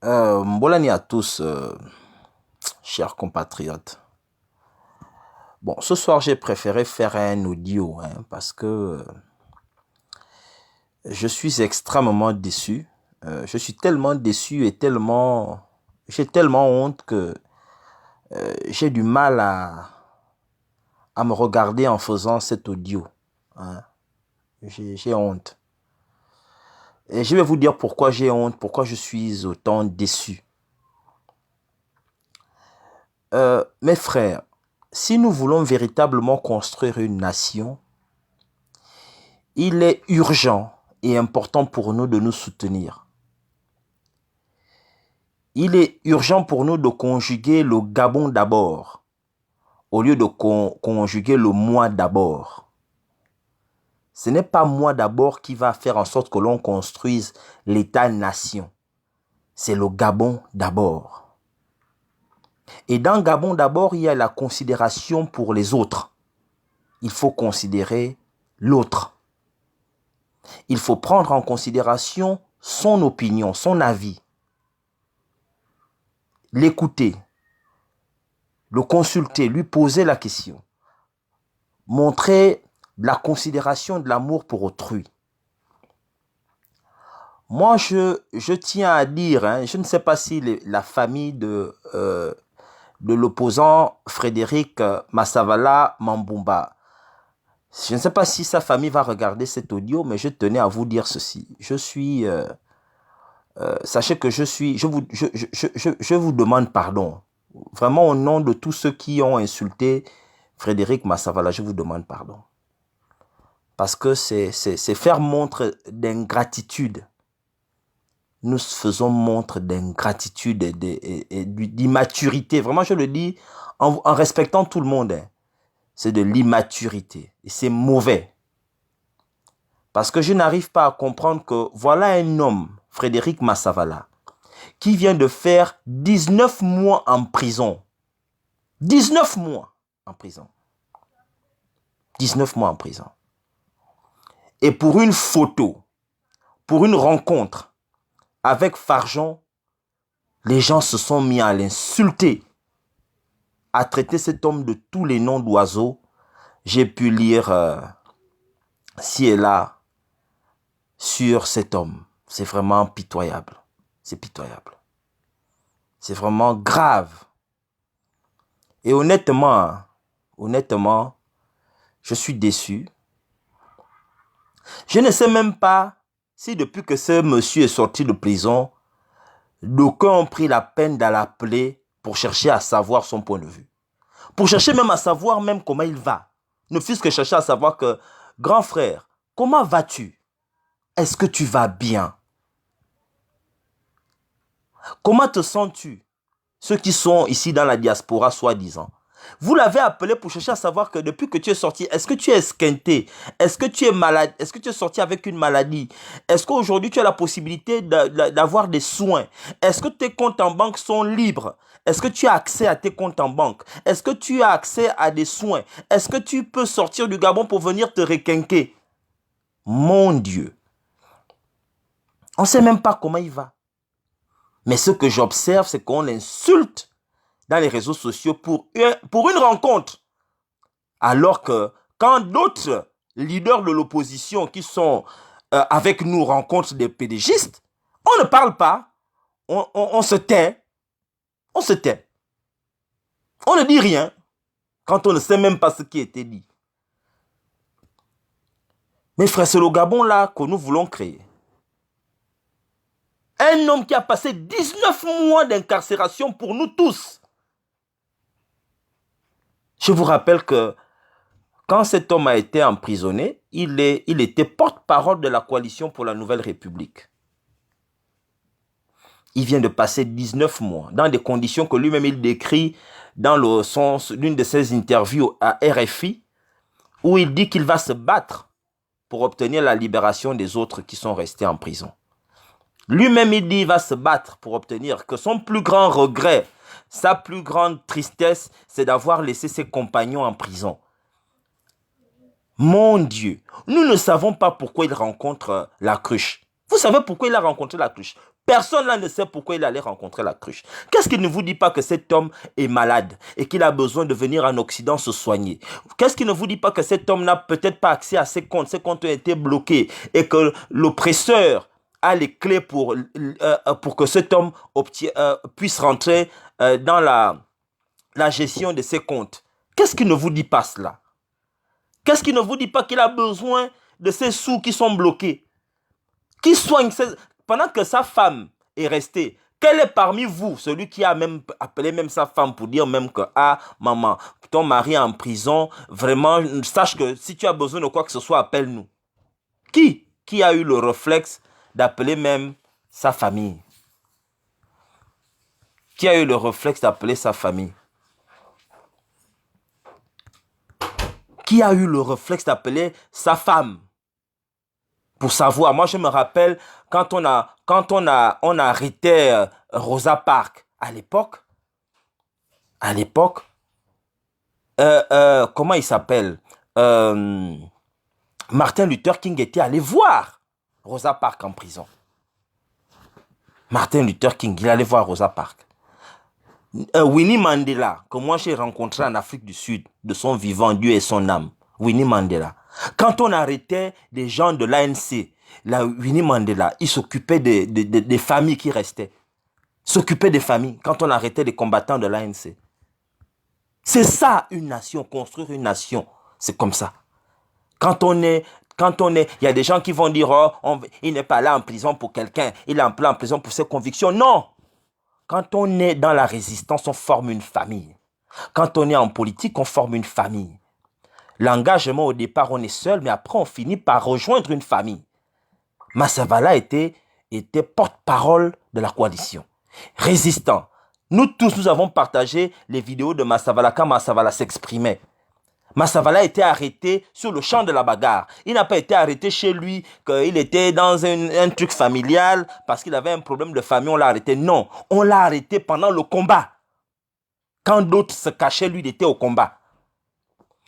Bolani à tous, chers compatriotes. Bon, ce soir, j'ai préféré faire un audio parce que je suis extrêmement déçu. Je suis tellement déçu et tellement... J'ai tellement honte que j'ai du mal à me regarder en faisant cet audio. Hein. J'ai honte. Et je vais vous dire pourquoi j'ai honte, pourquoi je suis autant déçu. Mes frères, si nous voulons véritablement construire une nation, il est urgent et important pour nous de nous soutenir. Il est urgent pour nous de conjuguer le Gabon d'abord, au lieu de conjuguer le moi d'abord. Ce n'est pas moi d'abord qui va faire en sorte que l'on construise l'État-nation. C'est le Gabon d'abord. Et dans Gabon d'abord, il y a la considération pour les autres. Il faut considérer l'autre. Il faut prendre en considération son opinion, son avis. L'écouter, le consulter, lui poser la question. Montrer de la considération, de l'amour pour autrui. Moi, je tiens à dire, je ne sais pas si la famille de l'opposant Frédéric Massavala Mambumba, je ne sais pas si sa famille va regarder cet audio, mais je tenais à vous dire ceci. Sachez que je vous demande pardon. Vraiment au nom de tous ceux qui ont insulté Frédéric Massavala, je vous demande pardon. Parce que c'est faire montre d'ingratitude. Nous faisons montre d'ingratitude et d'immaturité. Vraiment, je le dis en respectant tout le monde. C'est de l'immaturité. Et c'est mauvais. Parce que je n'arrive pas à comprendre que voilà un homme, Frédéric Massavala, qui vient de faire 19 mois en prison. 19 mois en prison. 19 mois en prison. Et pour une photo, pour une rencontre avec Farjon, les gens se sont mis à l'insulter, à traiter cet homme de tous les noms d'oiseaux. J'ai pu lire ci et là sur cet homme. C'est vraiment pitoyable. C'est pitoyable. C'est vraiment grave. Et honnêtement, je suis déçu. Je ne sais même pas si depuis que ce monsieur est sorti de prison, d'aucuns ont pris la peine d'aller l'appeler pour chercher à savoir son point de vue. Pour chercher même à savoir même comment il va. Ne fût-ce que chercher à savoir que, grand frère, comment vas-tu? Est-ce que tu vas bien? Comment te sens-tu? Ceux qui sont ici dans la diaspora, soi-disant. Vous l'avez appelé pour chercher à savoir que depuis que tu es sorti, est-ce que tu es esquinté? Est-ce que tu es malade? Est-ce que tu es sorti avec une maladie? Est-ce qu'aujourd'hui tu as la possibilité d'avoir des soins? Est-ce que tes comptes en banque sont libres? Est-ce que tu as accès à tes comptes en banque? Est-ce que tu as accès à des soins? Est-ce que tu peux sortir du Gabon pour venir te requinquer? Mon Dieu. On ne sait même pas comment il va. Mais ce que j'observe, c'est qu'on l'insulte dans les réseaux sociaux pour une rencontre. Alors que quand d'autres leaders de l'opposition qui sont avec nous rencontrent des pédégistes, on ne parle pas, on se tait, on se tait. On ne dit rien quand on ne sait même pas ce qui a été dit. Mes frères, c'est le Gabon là que nous voulons créer. Un homme qui a passé 19 mois d'incarcération pour nous tous. Je vous rappelle que quand cet homme a été emprisonné, il était porte-parole de la coalition pour la Nouvelle République. Il vient de passer 19 mois dans des conditions que lui-même il décrit dans le sens d'une de ses interviews à RFI, où il dit qu'il va se battre pour obtenir la libération des autres qui sont restés en prison. Lui-même il dit qu'il va se battre pour obtenir que son plus grand regret, sa plus grande tristesse, c'est d'avoir laissé ses compagnons en prison. Mon Dieu, nous ne savons pas pourquoi il rencontre la cruche. Vous savez pourquoi il a rencontré la cruche? Personne là ne sait pourquoi il allait rencontrer la cruche. Qu'est-ce qui ne vous dit pas que cet homme est malade et qu'il a besoin de venir en Occident se soigner? Qu'est-ce qui ne vous dit pas que cet homme n'a peut-être pas accès à ses comptes ont été bloqués et que l'oppresseur a les clés pour que cet homme puisse rentrer dans la gestion de ses comptes? Qu'est-ce qui ne vous dit pas cela? Qu'est-ce qui ne vous dit pas qu'il a besoin de ces sous qui sont bloqués? Qui soigne pendant que sa femme est restée? Quel est parmi vous celui qui a même appelé même sa femme pour dire même que ah maman, ton mari est en prison, vraiment sache que si tu as besoin de quoi que ce soit, appelle-nous? Qui a eu le réflexe d'appeler même sa famille? Qui a eu le réflexe d'appeler sa famille? Qui a eu le réflexe d'appeler sa femme pour savoir? Moi, je me rappelle quand on arrêtait Rosa Parks à l'époque. Comment il s'appelle? Martin Luther King était allé voir Rosa Parks en prison. Martin Luther King, il allait voir Rosa Parks. Winnie Mandela, que moi j'ai rencontré en Afrique du Sud, de son vivant, Dieu et son âme. Winnie Mandela. Quand on arrêtait des gens de l'ANC, Winnie Mandela, il s'occupait des familles qui restaient. S'occupait des familles quand on arrêtait les combattants de l'ANC. C'est ça une nation, construire une nation. C'est comme ça. Il y a des gens qui vont dire, oh, il n'est pas là en prison pour quelqu'un, il est en prison pour ses convictions. Non! Quand on est dans la résistance, on forme une famille. Quand on est en politique, on forme une famille. L'engagement, au départ, on est seul, mais après, on finit par rejoindre une famille. Massavala était porte-parole de la coalition. Résistant. Nous tous, nous avons partagé les vidéos de Massavala quand Massavala s'exprimait. Massavala a été arrêté sur le champ de la bagarre. Il n'a pas été arrêté chez lui, qu'il était dans un truc familial, parce qu'il avait un problème de famille, on l'a arrêté. Non, on l'a arrêté pendant le combat. Quand d'autres se cachaient, lui, il était au combat.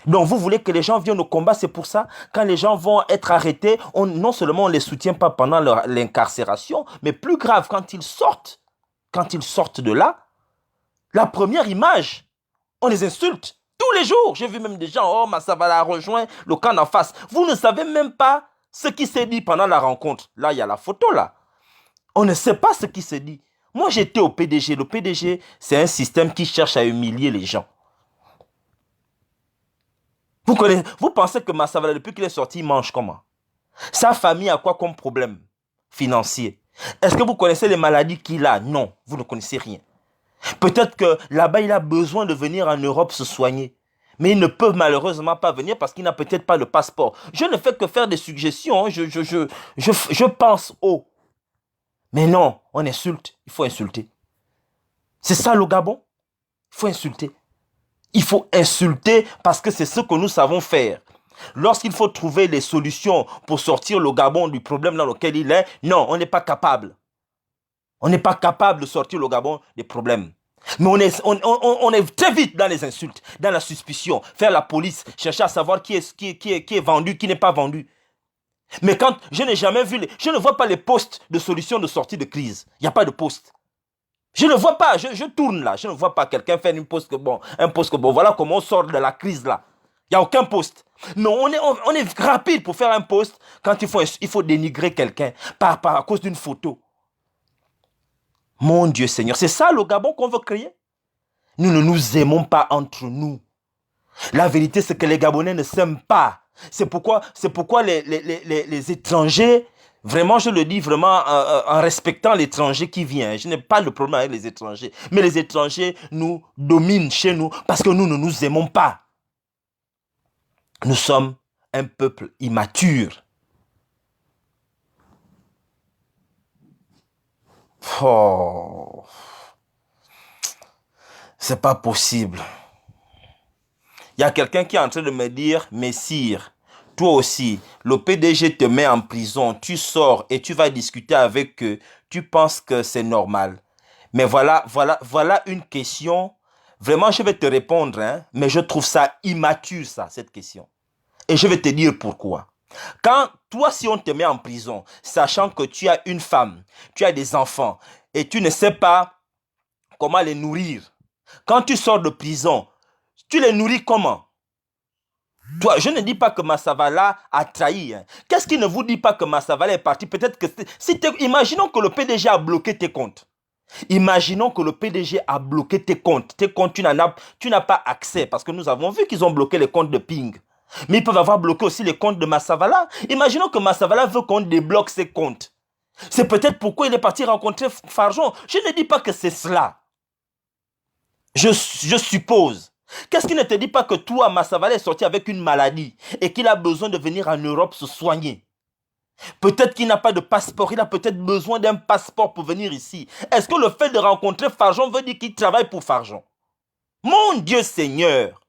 Donc vous voulez que les gens viennent au combat, c'est pour ça, quand les gens vont être arrêtés, non seulement on ne les soutient pas pendant l'incarcération, mais plus grave, quand ils sortent de là, la première image, on les insulte. Tous les jours, j'ai vu même des gens, oh, Massavala a rejoint le camp d'en face. Vous ne savez même pas ce qui s'est dit pendant la rencontre. Là, il y a la photo, là. On ne sait pas ce qui s'est dit. Moi, j'étais au PDG. Le PDG, c'est un système qui cherche à humilier les gens. Vous pensez que Massavala, depuis qu'il est sorti, il mange comment? Sa famille a quoi comme problème financier? Est-ce que vous connaissez les maladies qu'il a? Non, vous ne connaissez rien. Peut-être que là-bas, il a besoin de venir en Europe se soigner. Mais il ne peut malheureusement pas venir parce qu'il n'a peut-être pas le passeport. Je ne fais que faire des suggestions. Hein. Je pense haut. Mais non, on insulte. Il faut insulter. C'est ça le Gabon. Il faut insulter. Il faut insulter parce que c'est ce que nous savons faire. Lorsqu'il faut trouver les solutions pour sortir le Gabon du problème dans lequel il est, non, on n'est pas capable. On n'est pas capable de sortir le Gabon des problèmes. Mais on est très vite dans les insultes, dans la suspicion, faire la police, chercher à savoir qui est vendu, qui n'est pas vendu. Mais quand je n'ai jamais vu, je ne vois pas les postes de solution de sortie de crise. Il n'y a pas de poste. Je ne vois pas, je tourne là, je ne vois pas quelqu'un faire un poste que bon, voilà comment on sort de la crise là. Il n'y a aucun poste. Non, on est rapide pour faire un poste quand il faut dénigrer quelqu'un à cause d'une photo. Mon Dieu Seigneur, c'est ça le Gabon qu'on veut créer? Nous ne nous aimons pas entre nous. La vérité, c'est que les Gabonais ne s'aiment pas. C'est pourquoi les étrangers, vraiment, je le dis vraiment en respectant l'étranger qui vient. Je n'ai pas de problème avec les étrangers. Mais les étrangers nous dominent chez nous parce que nous ne nous aimons pas. Nous sommes un peuple immature. Oh, c'est pas possible. Il y a quelqu'un qui est en train de me dire, messire, toi aussi, le PDG te met en prison, tu sors et tu vas discuter avec eux, tu penses que c'est normal. Mais voilà une question. Vraiment, je vais te répondre, hein, mais je trouve ça immature, ça, cette question. Et je vais te dire pourquoi. Quand toi, si on te met en prison, sachant que tu as une femme, tu as des enfants, et tu ne sais pas comment les nourrir, quand tu sors de prison, tu les nourris comment? Toi, je ne dis pas que Massavala a trahi. Hein. Qu'est-ce qui ne vous dit pas que Massavala est parti? Peut-être que si imaginons que le PDG a bloqué tes comptes. Imaginons que le PDG a bloqué tes comptes. Tes comptes, tu n'as pas accès parce que nous avons vu qu'ils ont bloqué les comptes de Ping. Mais ils peuvent avoir bloqué aussi les comptes de Massavala. Imaginons que Massavala veut qu'on débloque ses comptes. C'est peut-être pourquoi il est parti rencontrer Farjon. Je ne dis pas que c'est cela. Je suppose. Qu'est-ce qui ne te dit pas que toi, Massavala est sorti avec une maladie et qu'il a besoin de venir en Europe se soigner? Peut-être qu'il n'a pas de passeport, il a peut-être besoin d'un passeport pour venir ici. Est-ce que le fait de rencontrer Farjon veut dire qu'il travaille pour Farjon? Mon Dieu Seigneur!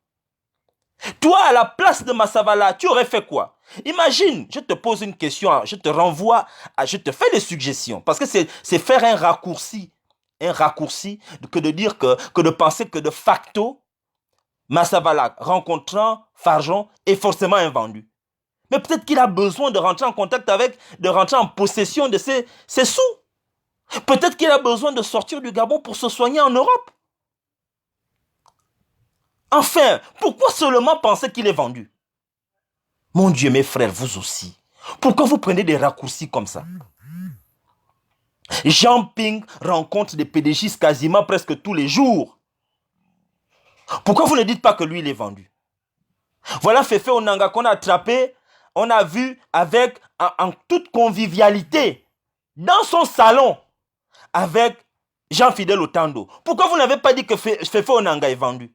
Toi, à la place de Massavala, tu aurais fait quoi? Imagine, je te pose une question, je te renvoie, je te fais des suggestions. Parce que c'est faire un raccourci que de dire que de penser que de facto, Massavala rencontrant Farjon est forcément un vendu. Mais peut-être qu'il a besoin de rentrer en contact de rentrer en possession de ses sous. Peut-être qu'il a besoin de sortir du Gabon pour se soigner en Europe. Enfin, pourquoi seulement penser qu'il est vendu? Mon Dieu, mes frères, vous aussi. Pourquoi vous prenez des raccourcis comme ça? Jean Ping rencontre des PDG quasiment presque tous les jours. Pourquoi vous ne dites pas que lui, il est vendu? Voilà Féfé Onanga qu'on a attrapé, on a vu avec en toute convivialité dans son salon avec Jean-Fidèle Otando. Pourquoi vous n'avez pas dit que Féfé Onanga est vendu?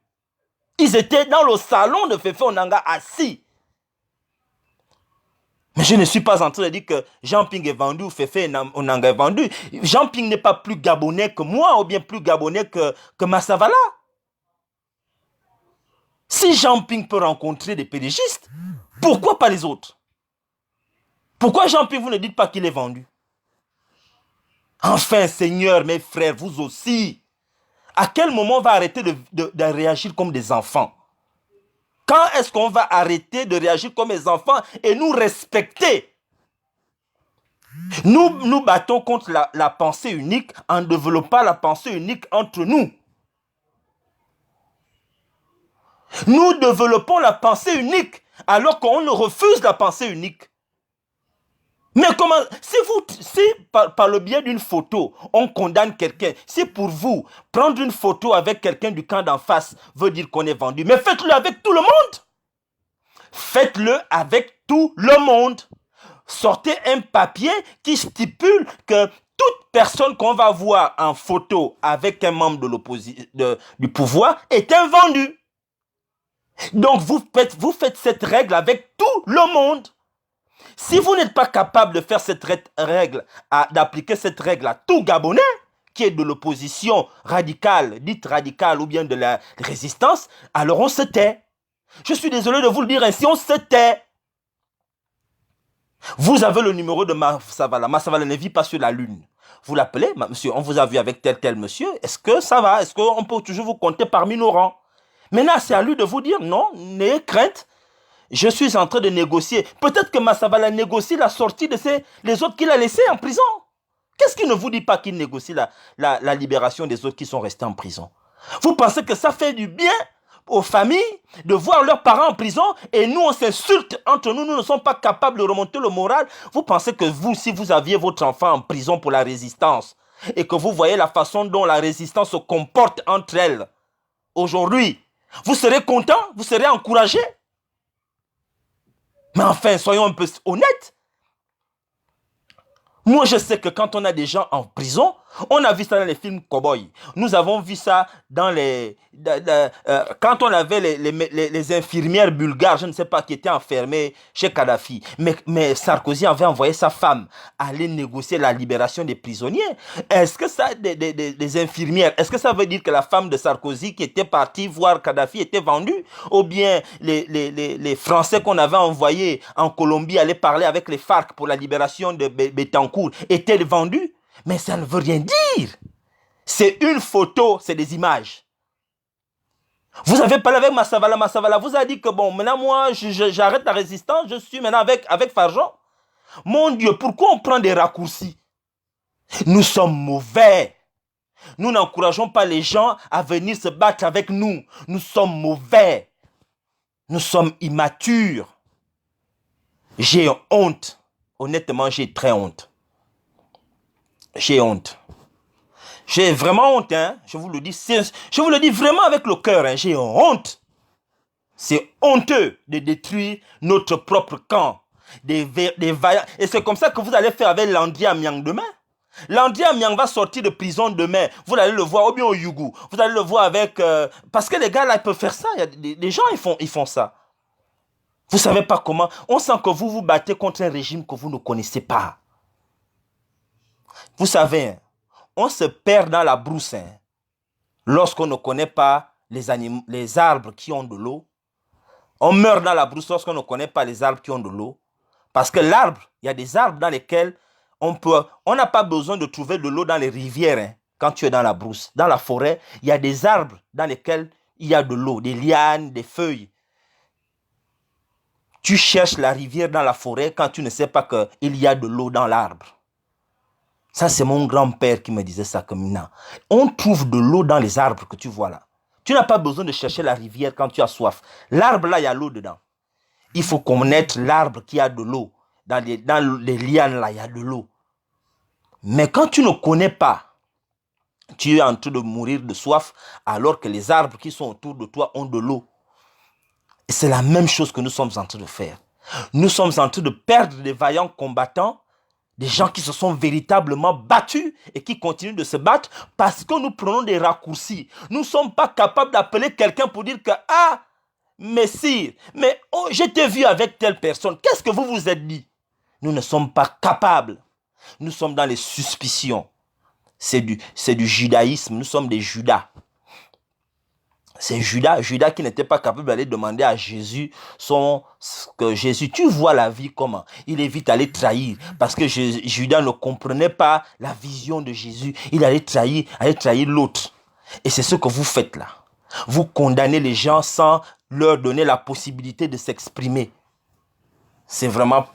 Ils étaient dans le salon de Féfé Onanga assis. Mais je ne suis pas en train de dire que Jean Ping est vendu ou Féfé Onanga est vendu. Jean Ping n'est pas plus gabonais que moi ou bien plus gabonais que Massavala. Si Jean Ping peut rencontrer des pédégistes, pourquoi pas les autres? Pourquoi Jean Ping, vous ne dites pas qu'il est vendu? Enfin, Seigneur, mes frères, vous aussi. À quel moment on va arrêter de réagir comme des enfants? Quand est-ce qu'on va arrêter de réagir comme des enfants et nous respecter? Nous battons contre la pensée unique en développant la pensée unique entre nous. Nous développons la pensée unique alors qu'on refuse la pensée unique. Mais comment, si par le biais d'une photo, on condamne quelqu'un, si pour vous, prendre une photo avec quelqu'un du camp d'en face veut dire qu'on est vendu, mais faites-le avec tout le monde. Faites-le avec tout le monde. Sortez un papier qui stipule que toute personne qu'on va voir en photo avec un membre de l'opposition, du pouvoir est un vendu. Donc vous faites cette règle avec tout le monde. Si vous n'êtes pas capable de faire cette règle, d'appliquer cette règle à tout Gabonais, qui est de l'opposition radicale, dite radicale ou bien de la résistance, alors on se tait. Je suis désolé de vous le dire ainsi, on se tait. Vous avez le numéro de Massavala. Massavala ne vit pas sur la lune. Vous l'appelez, monsieur, on vous a vu avec tel monsieur. Est-ce que ça va? Est-ce qu'on peut toujours vous compter parmi nos rangs? Maintenant, c'est à lui de vous dire, non, n'ayez crainte. Je suis en train de négocier. Peut-être que Massavala négocie la sortie de les autres qu'il a laissés en prison. Qu'est-ce qui ne vous dit pas qu'il négocie la libération des autres qui sont restés en prison? Vous pensez que ça fait du bien aux familles de voir leurs parents en prison et nous on s'insulte entre nous, nous ne sommes pas capables de remonter le moral? Vous pensez que vous, si vous aviez votre enfant en prison pour la résistance et que vous voyez la façon dont la résistance se comporte entre elles aujourd'hui, vous serez content? Vous serez encouragé? Mais enfin, soyons un peu honnêtes. Moi, je sais que quand on a des gens en prison, on a vu ça dans les films cow-boy. Nous avons vu ça dans quand on avait les infirmières bulgares, je ne sais pas, qui étaient enfermées chez Kadhafi. Mais Sarkozy avait envoyé sa femme aller négocier la libération des prisonniers. Est-ce que ça, des infirmières, est-ce que ça veut dire que la femme de Sarkozy qui était partie voir Kadhafi était vendue? Ou bien les Français qu'on avait envoyés en Colombie aller parler avec les FARC pour la libération de Bettencourt étaient vendus? Mais ça ne veut rien dire. C'est une photo, c'est des images. Vous avez parlé avec Massavala. Massavala vous a dit que bon, maintenant moi, j'arrête la résistance, je suis maintenant avec Farjon. Mon Dieu, pourquoi on prend des raccourcis? Nous sommes mauvais. Nous n'encourageons pas les gens à venir se battre avec nous. Nous sommes mauvais. Nous sommes immatures. J'ai honte. Honnêtement, j'ai très honte. J'ai honte. J'ai vraiment honte, hein. Je vous le dis vraiment avec le cœur, hein. J'ai honte. C'est honteux de détruire notre propre camp. Des vaillants. Et c'est comme ça que vous allez faire avec Landry Amiang demain. Landry Amiang va sortir de prison demain. Vous allez le voir, ou bien au Yougou. Vous allez le voir avec... parce que les gars là, ils peuvent faire ça. Il y a des gens, ils font ça. Vous ne savez pas comment. On sent que vous vous battez contre un régime que vous ne connaissez pas. Vous savez, hein, on se perd dans la brousse, hein, lorsqu'on ne connaît pas les arbres qui ont de l'eau. On meurt dans la brousse lorsqu'on ne connaît pas les arbres qui ont de l'eau. Parce que l'arbre, il y a des arbres dans lesquels on n'a pas besoin de trouver de l'eau dans les rivières, hein, quand tu es dans la brousse. Dans la forêt, il y a des arbres dans lesquels il y a de l'eau, des lianes, des feuilles. Tu cherches la rivière dans la forêt quand tu ne sais pas qu'il y a de l'eau dans l'arbre. Ça, c'est mon grand-père qui me disait ça comme ça. On trouve de l'eau dans les arbres que tu vois là. Tu n'as pas besoin de chercher la rivière quand tu as soif. L'arbre là, il y a l'eau dedans. Il faut connaître l'arbre qui a de l'eau. Dans les lianes là, il y a de l'eau. Mais quand tu ne connais pas, tu es en train de mourir de soif alors que les arbres qui sont autour de toi ont de l'eau. Et c'est la même chose que nous sommes en train de faire. Nous sommes en train de perdre des vaillants combattants, des gens qui se sont véritablement battus et qui continuent de se battre parce que nous prenons des raccourcis. Nous ne sommes pas capables d'appeler quelqu'un pour dire que « Ah, Messire, mais oh, je t'ai vu avec telle personne. Qu'est-ce que vous vous êtes dit ?» Nous ne sommes pas capables. Nous sommes dans les suspicions. C'est du judaïsme. Nous sommes des Judas. C'est Judas qui n'était pas capable d'aller demander à Jésus que Jésus, tu vois la vie comment? Il est vite allé trahir parce que Judas ne comprenait pas la vision de Jésus. Il allait trahir l'autre. Et c'est ce que vous faites là. Vous condamnez les gens sans leur donner la possibilité de s'exprimer. C'est vraiment...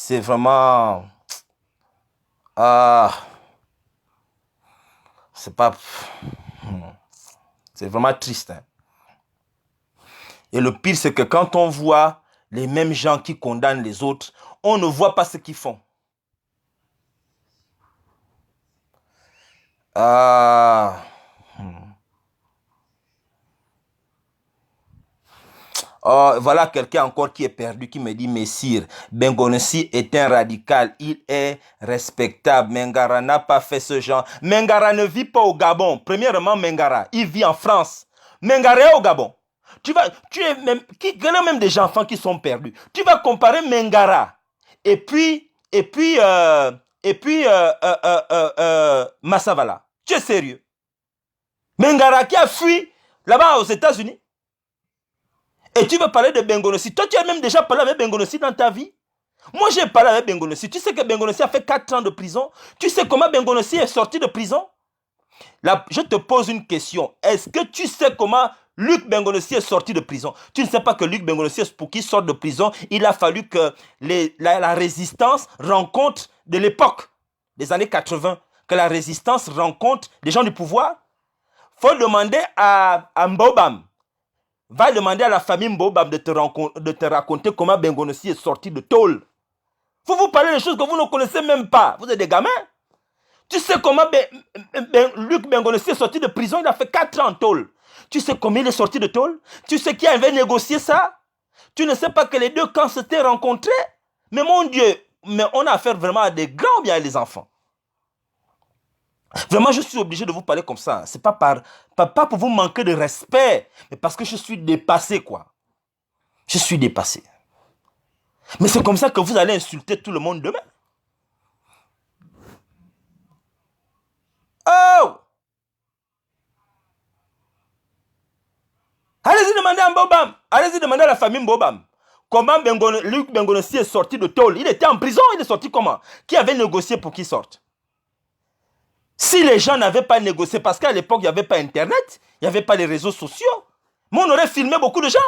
c'est vraiment triste, hein. Et le pire, c'est que quand on voit les mêmes gens qui condamnent les autres, on ne voit pas ce qu'ils font. Oh, voilà quelqu'un encore qui est perdu, qui me dit, Messire, Bengonossi est un radical, il est respectable. Mengara n'a pas fait ce genre. Mengara ne vit pas au Gabon. Premièrement, Mengara, il vit en France. Mengara est au Gabon. Il y a même des enfants qui sont perdus. Tu vas comparer Mengara et puis Massavala. Tu es sérieux? Mengara qui a fui là-bas aux États-Unis. Et tu veux parler de Bengonossi. Toi, tu as même déjà parlé avec Bengonossi dans ta vie. Moi, j'ai parlé avec Bengonossi. Tu sais que Bengonossi a fait 4 ans de prison. Tu sais comment Bengonossi est sorti de prison? Là, je te pose une question. Est-ce que tu sais comment Luc Bengonossi est sorti de prison? Tu ne sais pas que Luc Bengonossi, pour qu'il sorte de prison, il a fallu que la résistance rencontre de l'époque, des années 80, que la résistance rencontre des gens du pouvoir. Il faut demander à Mbobam. Va demander à la famille Mbobam de te raconter comment Bengonossi est sorti de tôle. Il faut vous parler des choses que vous ne connaissez même pas. Vous êtes des gamins. Tu sais comment Luc Bengonossi est sorti de prison? Il a fait 4 ans en tôle. Tu sais comment il est sorti de tôle? Tu sais qui avait négocié ça? Tu ne sais pas que les deux camps s'étaient rencontrés? Mais mon Dieu, mais on a affaire vraiment à des grands bien les enfants. Vraiment, je suis obligé de vous parler comme ça. C'est pas pour vous manquer de respect, mais parce que je suis dépassé, quoi. Je suis dépassé. Mais c'est comme ça que vous allez insulter tout le monde demain. Oh! Allez-y demander à Mbobam. Allez-y demander à la famille Mbobam. Comment Luc Bengonossi est sorti de tôle? Il était en prison, il est sorti comment? Qui avait négocié pour qu'il sorte? Si les gens n'avaient pas négocié, parce qu'à l'époque, il n'y avait pas Internet, il n'y avait pas les réseaux sociaux, Mais on aurait filmé beaucoup de gens.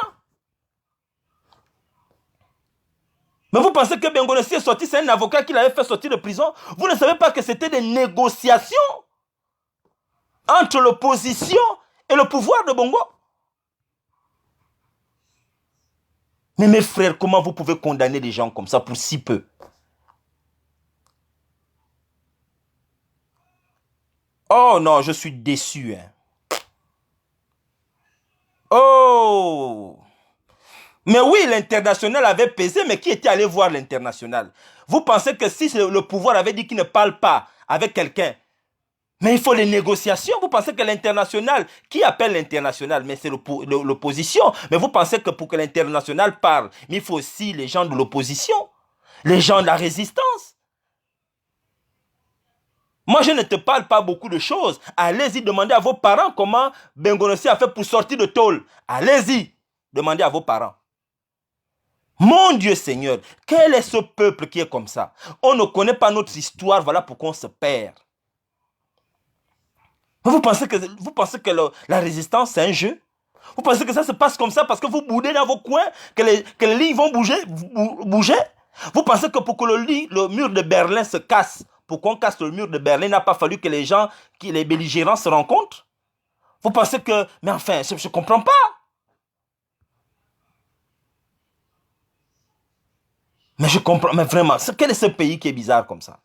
Mais vous pensez que Bengonossi est sorti, c'est un avocat qui l'avait fait sortir de prison? Vous ne savez pas que c'était des négociations entre l'opposition et le pouvoir de Bongo? Mais mes frères, comment vous pouvez condamner des gens comme ça pour si peu? Oh non, je suis déçu. Hein. Oh! Mais oui, l'international avait pesé, mais qui était allé voir l'international? Vous pensez que si le pouvoir avait dit qu'il ne parle pas avec quelqu'un, mais il faut les négociations. Vous pensez que l'international, qui appelle l'international? Mais c'est l'opposition. Mais vous pensez que pour que l'international parle, mais il faut aussi les gens de l'opposition, les gens de la résistance. Moi, je ne te parle pas beaucoup de choses. Allez-y, demandez à vos parents comment Bengonossi a fait pour sortir de tôle. Allez-y, demandez à vos parents. Mon Dieu Seigneur, quel est ce peuple qui est comme ça? On ne connaît pas notre histoire, voilà pourquoi on se perd. Vous pensez que la résistance, c'est un jeu? Vous pensez que ça se passe comme ça parce que vous boudez dans vos coins, que les lignes vont bouger? Vous pensez que pour que le mur de Berlin se casse, pour qu'on casse le mur de Berlin, il n'a pas fallu que les belligérants se rencontrent? Vous pensez que... Mais enfin, je ne comprends pas. Mais je comprends, mais vraiment, quel est ce pays qui est bizarre comme ça?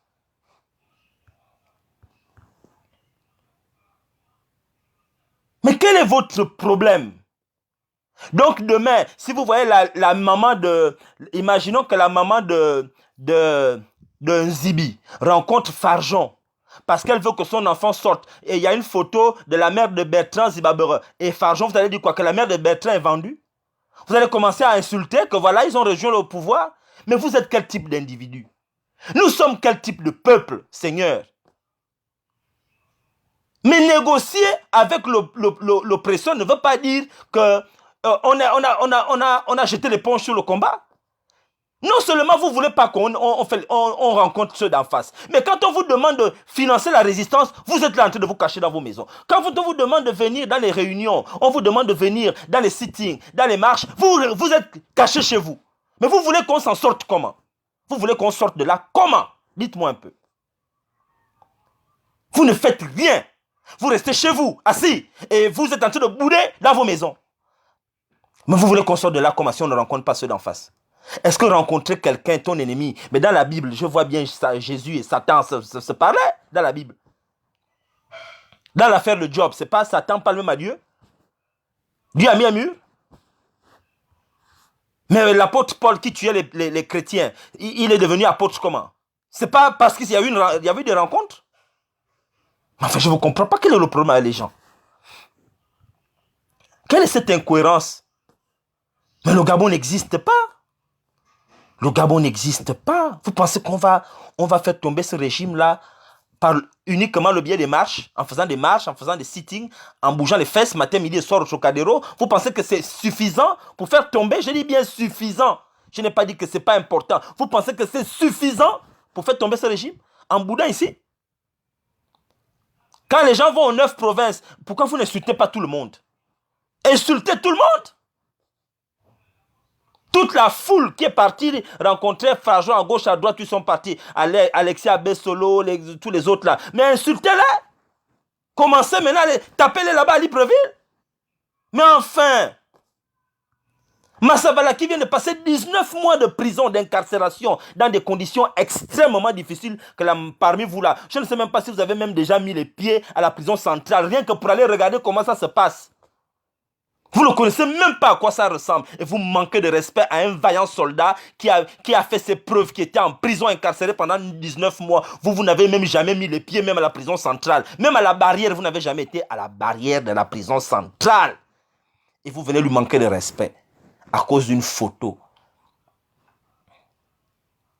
Mais quel est votre problème? Donc demain, si vous voyez la maman de... Imaginons que la maman de Nzibi rencontre Farjon parce qu'elle veut que son enfant sorte. Et il y a une photo de la mère de Bertrand Zibabere. Et Farjon, vous allez dire quoi? Que la mère de Bertrand est vendue? Vous allez commencer à insulter que voilà, ils ont rejoint le pouvoir. Mais vous êtes quel type d'individu? Nous sommes quel type de peuple, Seigneur? Mais négocier avec l'oppression ne veut pas dire que on a jeté l'éponge sur le combat. Non seulement vous ne voulez pas qu'on rencontre ceux d'en face, mais quand on vous demande de financer la résistance, vous êtes là en train de vous cacher dans vos maisons. Quand on vous demande de venir dans les réunions, on vous demande de venir dans les sittings, dans les marches, vous êtes cachés chez vous. Mais vous voulez qu'on s'en sorte comment? Vous voulez qu'on sorte de là comment? Dites-moi un peu. Vous ne faites rien. Vous restez chez vous, assis, et vous êtes en train de bouder dans vos maisons. Mais vous voulez qu'on sorte de là comment si on ne rencontre pas ceux d'en face? Est-ce que rencontrer quelqu'un, ton ennemi? Mais dans la Bible, je vois bien ça, Jésus et Satan se parlaient dans la Bible. Dans l'affaire de Job, c'est pas Satan parle même à Dieu? Dieu a mis un mur? Mais l'apôtre Paul qui tuait les chrétiens, il est devenu apôtre comment? C'est pas parce qu'il y a eu des rencontres? Enfin, je ne comprends pas quel est le problème avec les gens. Quelle est cette incohérence? Mais le Gabon n'existe pas. Le Gabon n'existe pas. Vous pensez on va faire tomber ce régime-là par uniquement le biais des marches, en faisant des sittings, en bougeant les fesses matin, midi et soir au Chocadero? Vous pensez que c'est suffisant pour faire tomber? Je dis bien suffisant. Je n'ai pas dit que ce n'est pas important. Vous pensez que c'est suffisant pour faire tomber ce régime? En boudin ici? Quand les gens vont aux 9 provinces, pourquoi vous n'insultez pas tout le monde? Insultez tout le monde! Toute la foule qui est partie rencontrer Farjon à gauche, à droite, ils sont partis. Alexis Abessolo, tous les autres là. Mais insultez-les! Commencez maintenant à taper-les là-bas à Libreville. Mais enfin! Massavala qui vient de passer 19 mois de prison, d'incarcération, dans des conditions extrêmement difficiles, que parmi vous là, je ne sais même pas si vous avez même déjà mis les pieds à la prison centrale, rien que pour aller regarder comment ça se passe. Vous ne connaissez même pas à quoi ça ressemble. Et vous manquez de respect à un vaillant soldat qui a fait ses preuves, qui était en prison incarcéré pendant 19 mois. Vous n'avez même jamais mis les pieds même à la prison centrale. Même à la barrière, vous n'avez jamais été à la barrière de la prison centrale. Et vous venez lui manquer de respect à cause d'une photo.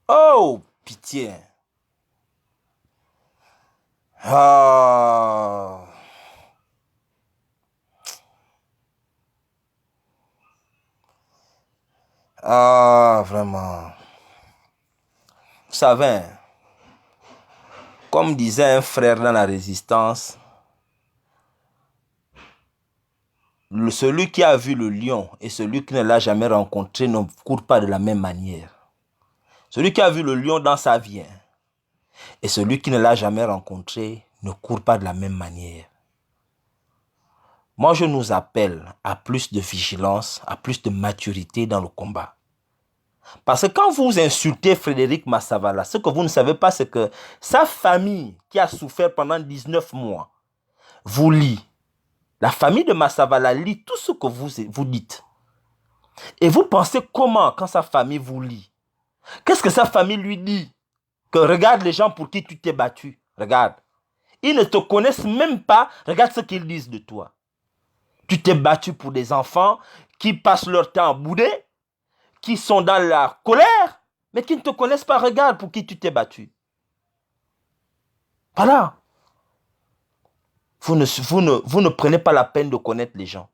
Oh, pitié. Ah... Ah, vraiment. Vous savez, comme disait un frère dans la résistance, Celui qui a vu le lion et celui qui ne l'a jamais rencontré ne courent pas de la même manière. Celui qui a vu le lion dans sa vie et celui qui ne l'a jamais rencontré ne court pas de la même manière. Moi, je nous appelle à plus de vigilance, à plus de maturité dans le combat. Parce que quand vous insultez Frédéric Massavala, ce que vous ne savez pas, c'est que sa famille qui a souffert pendant 19 mois vous lit. La famille de Massavala lit tout ce que vous dites. Et vous pensez comment quand sa famille vous lit? Qu'est-ce que sa famille lui dit? Que regarde les gens pour qui tu t'es battu. Regarde. Ils ne te connaissent même pas. Regarde ce qu'ils disent de toi. Tu t'es battu pour des enfants qui passent leur temps à bouder, qui sont dans la colère, mais qui ne te connaissent pas. Regarde pour qui tu t'es battu. Voilà. Vous ne prenez pas la peine de connaître les gens.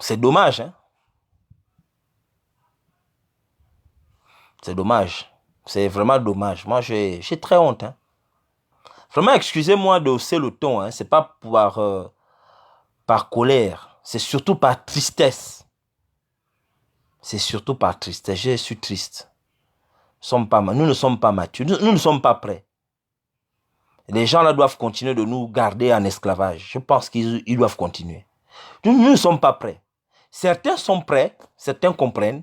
C'est dommage, hein? C'est dommage. C'est vraiment dommage. Moi, j'ai très honte, hein? Vraiment, excusez-moi de hausser le ton, hein? C'est pas par colère. C'est surtout par tristesse. C'est surtout par tristesse. Je suis triste. Nous ne sommes pas matures. Nous ne sommes pas prêts. Les gens là doivent continuer de nous garder en esclavage. Je pense qu'ils doivent continuer. Nous ne sommes pas prêts. Certains sont prêts, certains comprennent,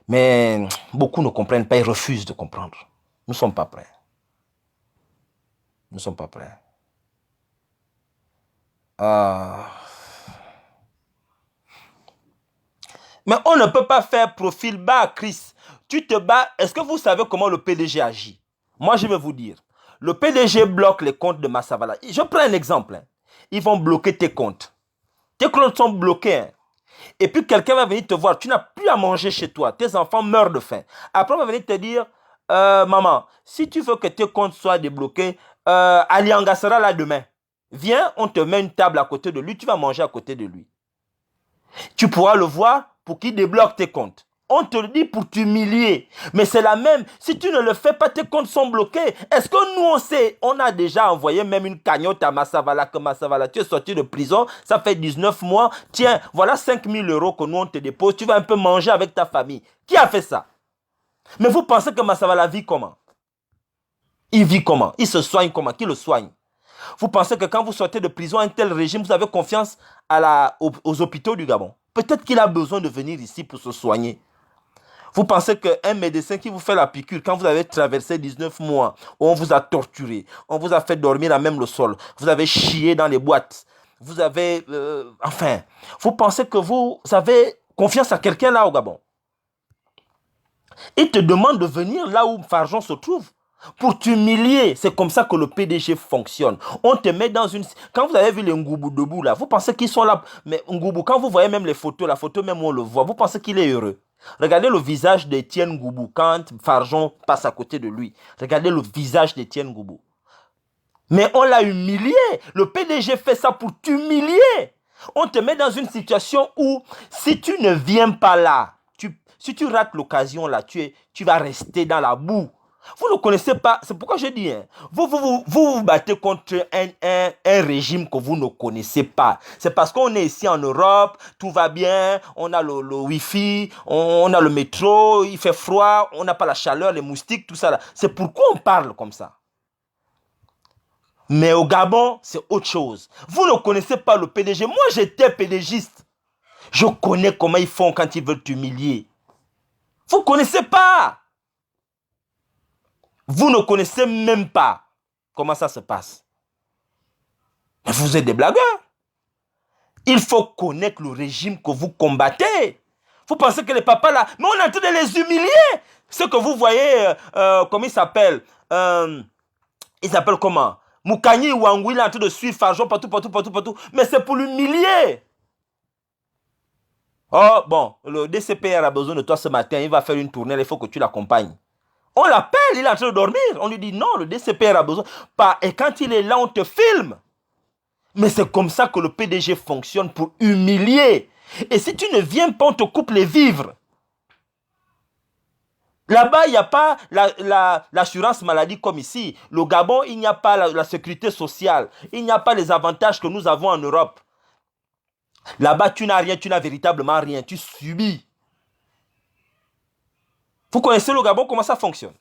mais beaucoup ne comprennent pas, ils refusent de comprendre. Nous ne sommes pas prêts. Nous ne sommes pas prêts. Mais on ne peut pas faire profil bas à Chris. Tu te bats. Est-ce que vous savez comment le PDG agit? Moi, je vais vous dire. Le PDG bloque les comptes de Massavala. Je prends un exemple. Hein. Ils vont bloquer tes comptes. Tes comptes sont bloqués. Hein. Et puis quelqu'un va venir te voir. Tu n'as plus à manger chez toi. Tes enfants meurent de faim. Après, on va venir te dire, maman, si tu veux que tes comptes soient débloqués, Alianga sera là demain. Viens, on te met une table à côté de lui. Tu vas manger à côté de lui. Tu pourras le voir pour qu'il débloque tes comptes. On te le dit pour t'humilier. Mais c'est la même. Si tu ne le fais pas, tes comptes sont bloqués. Est-ce que nous, on sait? On a déjà envoyé même une cagnotte à Massavala. Que Massavala, tu es sorti de prison. Ça fait 19 mois. Tiens, voilà 5 000 € que nous, on te dépose. Tu vas un peu manger avec ta famille. Qui a fait ça? Mais vous pensez que Massavala vit comment? Il vit comment? Il se soigne comment? Qui le soigne? Vous pensez que quand vous sortez de prison, un tel régime, vous avez confiance aux hôpitaux du Gabon? Peut-être qu'il a besoin de venir ici pour se soigner. Vous pensez qu'un médecin qui vous fait la piqûre, quand vous avez traversé 19 mois, où on vous a torturé, on vous a fait dormir à même le sol, vous avez chié dans les boîtes, vous avez... enfin, vous pensez que vous avez confiance à quelqu'un là au Gabon? Il te demande de venir là où Farjon se trouve. Pour t'humilier, c'est comme ça que le PDG fonctionne. On te met dans une... Quand vous avez vu les Ngoubou debout là, vous pensez qu'ils sont là. Mais Ngoubou, quand vous voyez même les photos, la photo même où on le voit, vous pensez qu'il est heureux. Regardez le visage d'Étienne Ngoubou quand Farjon passe à côté de lui. Regardez le visage d'Étienne Ngoubou. Mais on l'a humilié. Le PDG fait ça pour t'humilier. On te met dans une situation où si tu ne viens pas là, si tu rates l'occasion là, tu vas rester dans la boue. Vous ne connaissez pas, c'est pourquoi je dis, hein, vous battez contre un régime que vous ne connaissez pas. C'est parce qu'on est ici en Europe, tout va bien, on a le Wi-Fi, on a le métro, il fait froid, on n'a pas la chaleur, les moustiques, tout ça là. C'est pourquoi on parle comme ça. Mais au Gabon, c'est autre chose. Vous ne connaissez pas le PDG. Moi, j'étais PDGiste. Je connais comment ils font quand ils veulent t'humilier. Vous ne connaissez pas. Vous ne connaissez même pas comment ça se passe. Mais vous êtes des blagueurs. Il faut connaître le régime que vous combattez. Vous pensez que les papas là... Mais on est en train de les humilier. Ce que vous voyez, comment il s'appelle il s'appelle comment Moukani Ouangou, il est en train de suivre Farjon partout. Mais c'est pour l'humilier. Oh, bon, le DCPR a besoin de toi ce matin. Il va faire une tournée, il faut que tu l'accompagnes. On l'appelle, il est en train de dormir. On lui dit non, le DCPR a besoin. Et quand il est là, on te filme. Mais c'est comme ça que le PDG fonctionne pour humilier. Et si tu ne viens pas, on te coupe les vivres. Là-bas, il n'y a pas l'assurance maladie comme ici. Le Gabon, il n'y a pas la sécurité sociale. Il n'y a pas les avantages que nous avons en Europe. Là-bas, tu n'as rien, tu n'as véritablement rien. Tu subis. Vous connaissez le Gabon, comment ça fonctionne?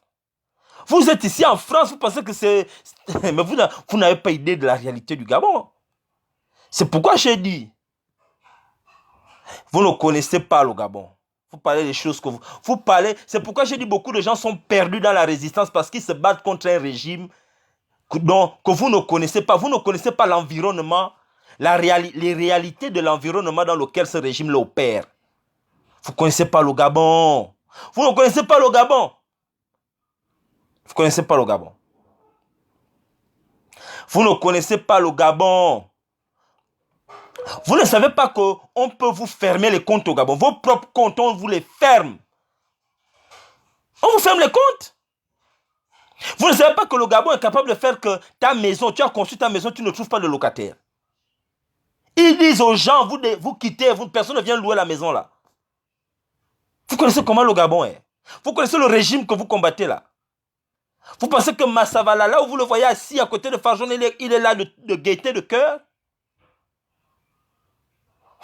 Vous êtes ici en France, vous pensez que c'est... Mais vous n'avez pas idée de la réalité du Gabon. C'est pourquoi j'ai dit, vous ne connaissez pas le Gabon. Vous parlez des choses que vous parlez. C'est pourquoi j'ai dit beaucoup de gens sont perdus dans la résistance parce qu'ils se battent contre un régime que vous ne connaissez pas. Vous ne connaissez pas l'environnement, les réalités de l'environnement dans lequel ce régime l'opère. Vous ne connaissez pas le Gabon. Vous ne connaissez pas le Gabon. Vous ne connaissez pas le Gabon. Vous ne connaissez pas le Gabon. Vous ne savez pas qu'on peut vous fermer les comptes au Gabon. Vos propres comptes, on vous les ferme. On vous ferme les comptes. Vous ne savez pas que le Gabon est capable de faire que ta maison, tu as construit ta maison, tu ne trouves pas de locataire. Ils disent aux gens, vous quittez, personne ne vient louer la maison là. Vous connaissez comment le Gabon est? Vous connaissez le régime que vous combattez là? Vous pensez que Massavala, là où vous le voyez assis à côté de Farjon, il est là de gaieté de cœur?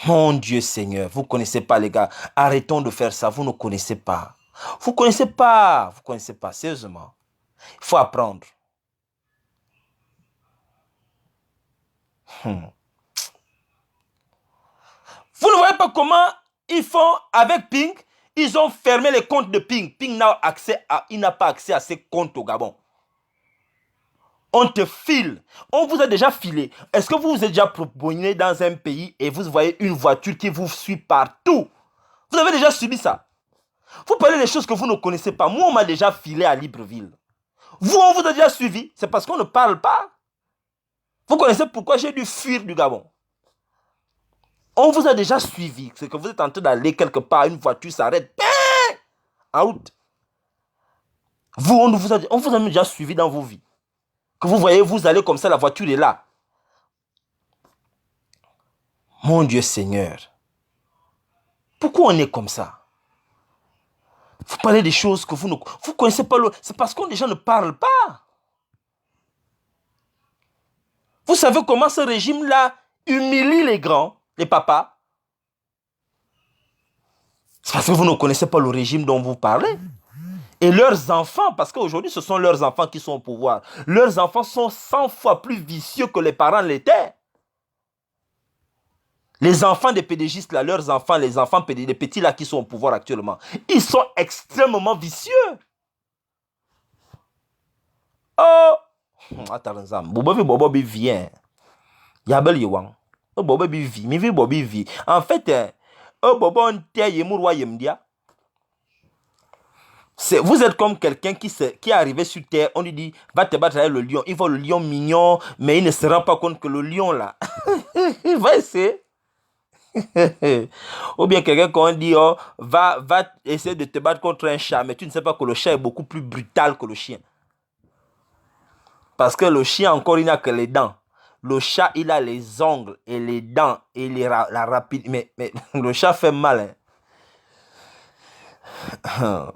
Mon Dieu Seigneur, vous ne connaissez pas les gars. Arrêtons de faire ça, vous ne connaissez pas. Vous ne connaissez pas, vous ne connaissez pas, sérieusement. Il faut apprendre. Vous ne voyez pas comment ils font avec Pink? Ils ont fermé les comptes de Pink. Pink n'a pas accès à ses comptes au Gabon. On te file. On vous a déjà filé. Est-ce que vous vous êtes déjà promené dans un pays et vous voyez une voiture qui vous suit partout? Vous avez déjà subi ça. Vous parlez des choses que vous ne connaissez pas. Moi, on m'a déjà filé à Libreville. Vous, on vous a déjà suivi. C'est parce qu'on ne parle pas. Vous connaissez pourquoi j'ai dû fuir du Gabon? On vous a déjà suivi. C'est que vous êtes en train d'aller quelque part, une voiture s'arrête. Out. Vous, on vous a déjà suivi dans vos vies. Que vous voyez, vous allez comme ça, la voiture est là. Mon Dieu Seigneur. Pourquoi on est comme ça? Vous parlez des choses que vous ne connaissez pas. C'est parce que les gens ne parlent pas. Vous savez comment ce régime-là humilie les grands, les papas? C'est parce que vous ne connaissez pas le régime dont vous parlez. Et leurs enfants, parce qu'aujourd'hui, ce sont leurs enfants qui sont au pouvoir. Leurs enfants sont 100 fois plus vicieux que les parents l'étaient. Les enfants des pédégistes, là, leurs enfants, les enfants des petits là qui sont au pouvoir actuellement, ils sont extrêmement vicieux. Oh! Attends, Bobo vient. Yabel Yewang. Oh, Bobo vit. Mi Bobo vit. En fait, oh, Bobo, on t'a yemurwa yemdia. Vous êtes comme quelqu'un qui est arrivé sur terre, on lui dit, va te battre avec le lion. Il voit le lion mignon, mais il ne se rend pas compte que le lion là, il va essayer. Ou bien quelqu'un qu'on dit, oh, va essayer de te battre contre un chat, mais tu ne sais pas que le chat est beaucoup plus brutal que le chien. Parce que le chien encore, il n'a que les dents. Le chat, il a les ongles et les dents et la rapide. Mais le chat fait mal. Hein.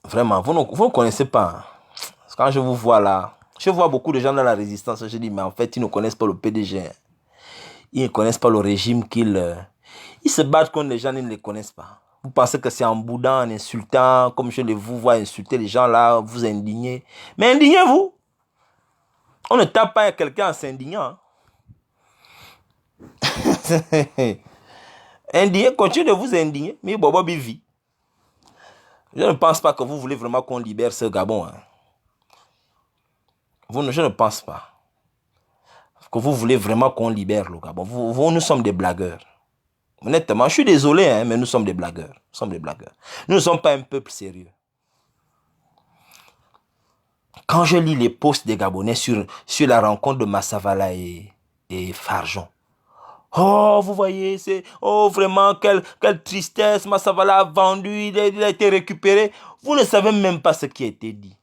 Vraiment, vous ne connaissez pas. Quand je vous vois là, je vois beaucoup de gens dans la résistance. Je dis, mais en fait, ils ne connaissent pas le PDG. Ils ne connaissent pas le régime ils se battent contre les gens, ils ne les connaissent pas. Vous pensez que c'est en boudant, en insultant, comme je vous vois insulter les gens là, vous indignez. Mais indignez-vous. On ne tape pas à quelqu'un en s'indignant. Indignez, continuez de vous indigner. Mais Bobo vit. Je ne pense pas que vous voulez vraiment qu'on libère ce Gabon. Hein. Je ne pense pas que vous voulez vraiment qu'on libère le Gabon. Nous sommes des blagueurs. Honnêtement, je suis désolé, hein, mais nous sommes des blagueurs. Nous sommes des blagueurs. Nous ne sommes pas un peuple sérieux. Quand je lis les posts des Gabonais sur la rencontre de Massavala et Farjon, oh, vous voyez, c'est... Oh, vraiment, quelle tristesse. Massavala a vendu, il a été récupéré. Vous ne savez même pas ce qui a été dit.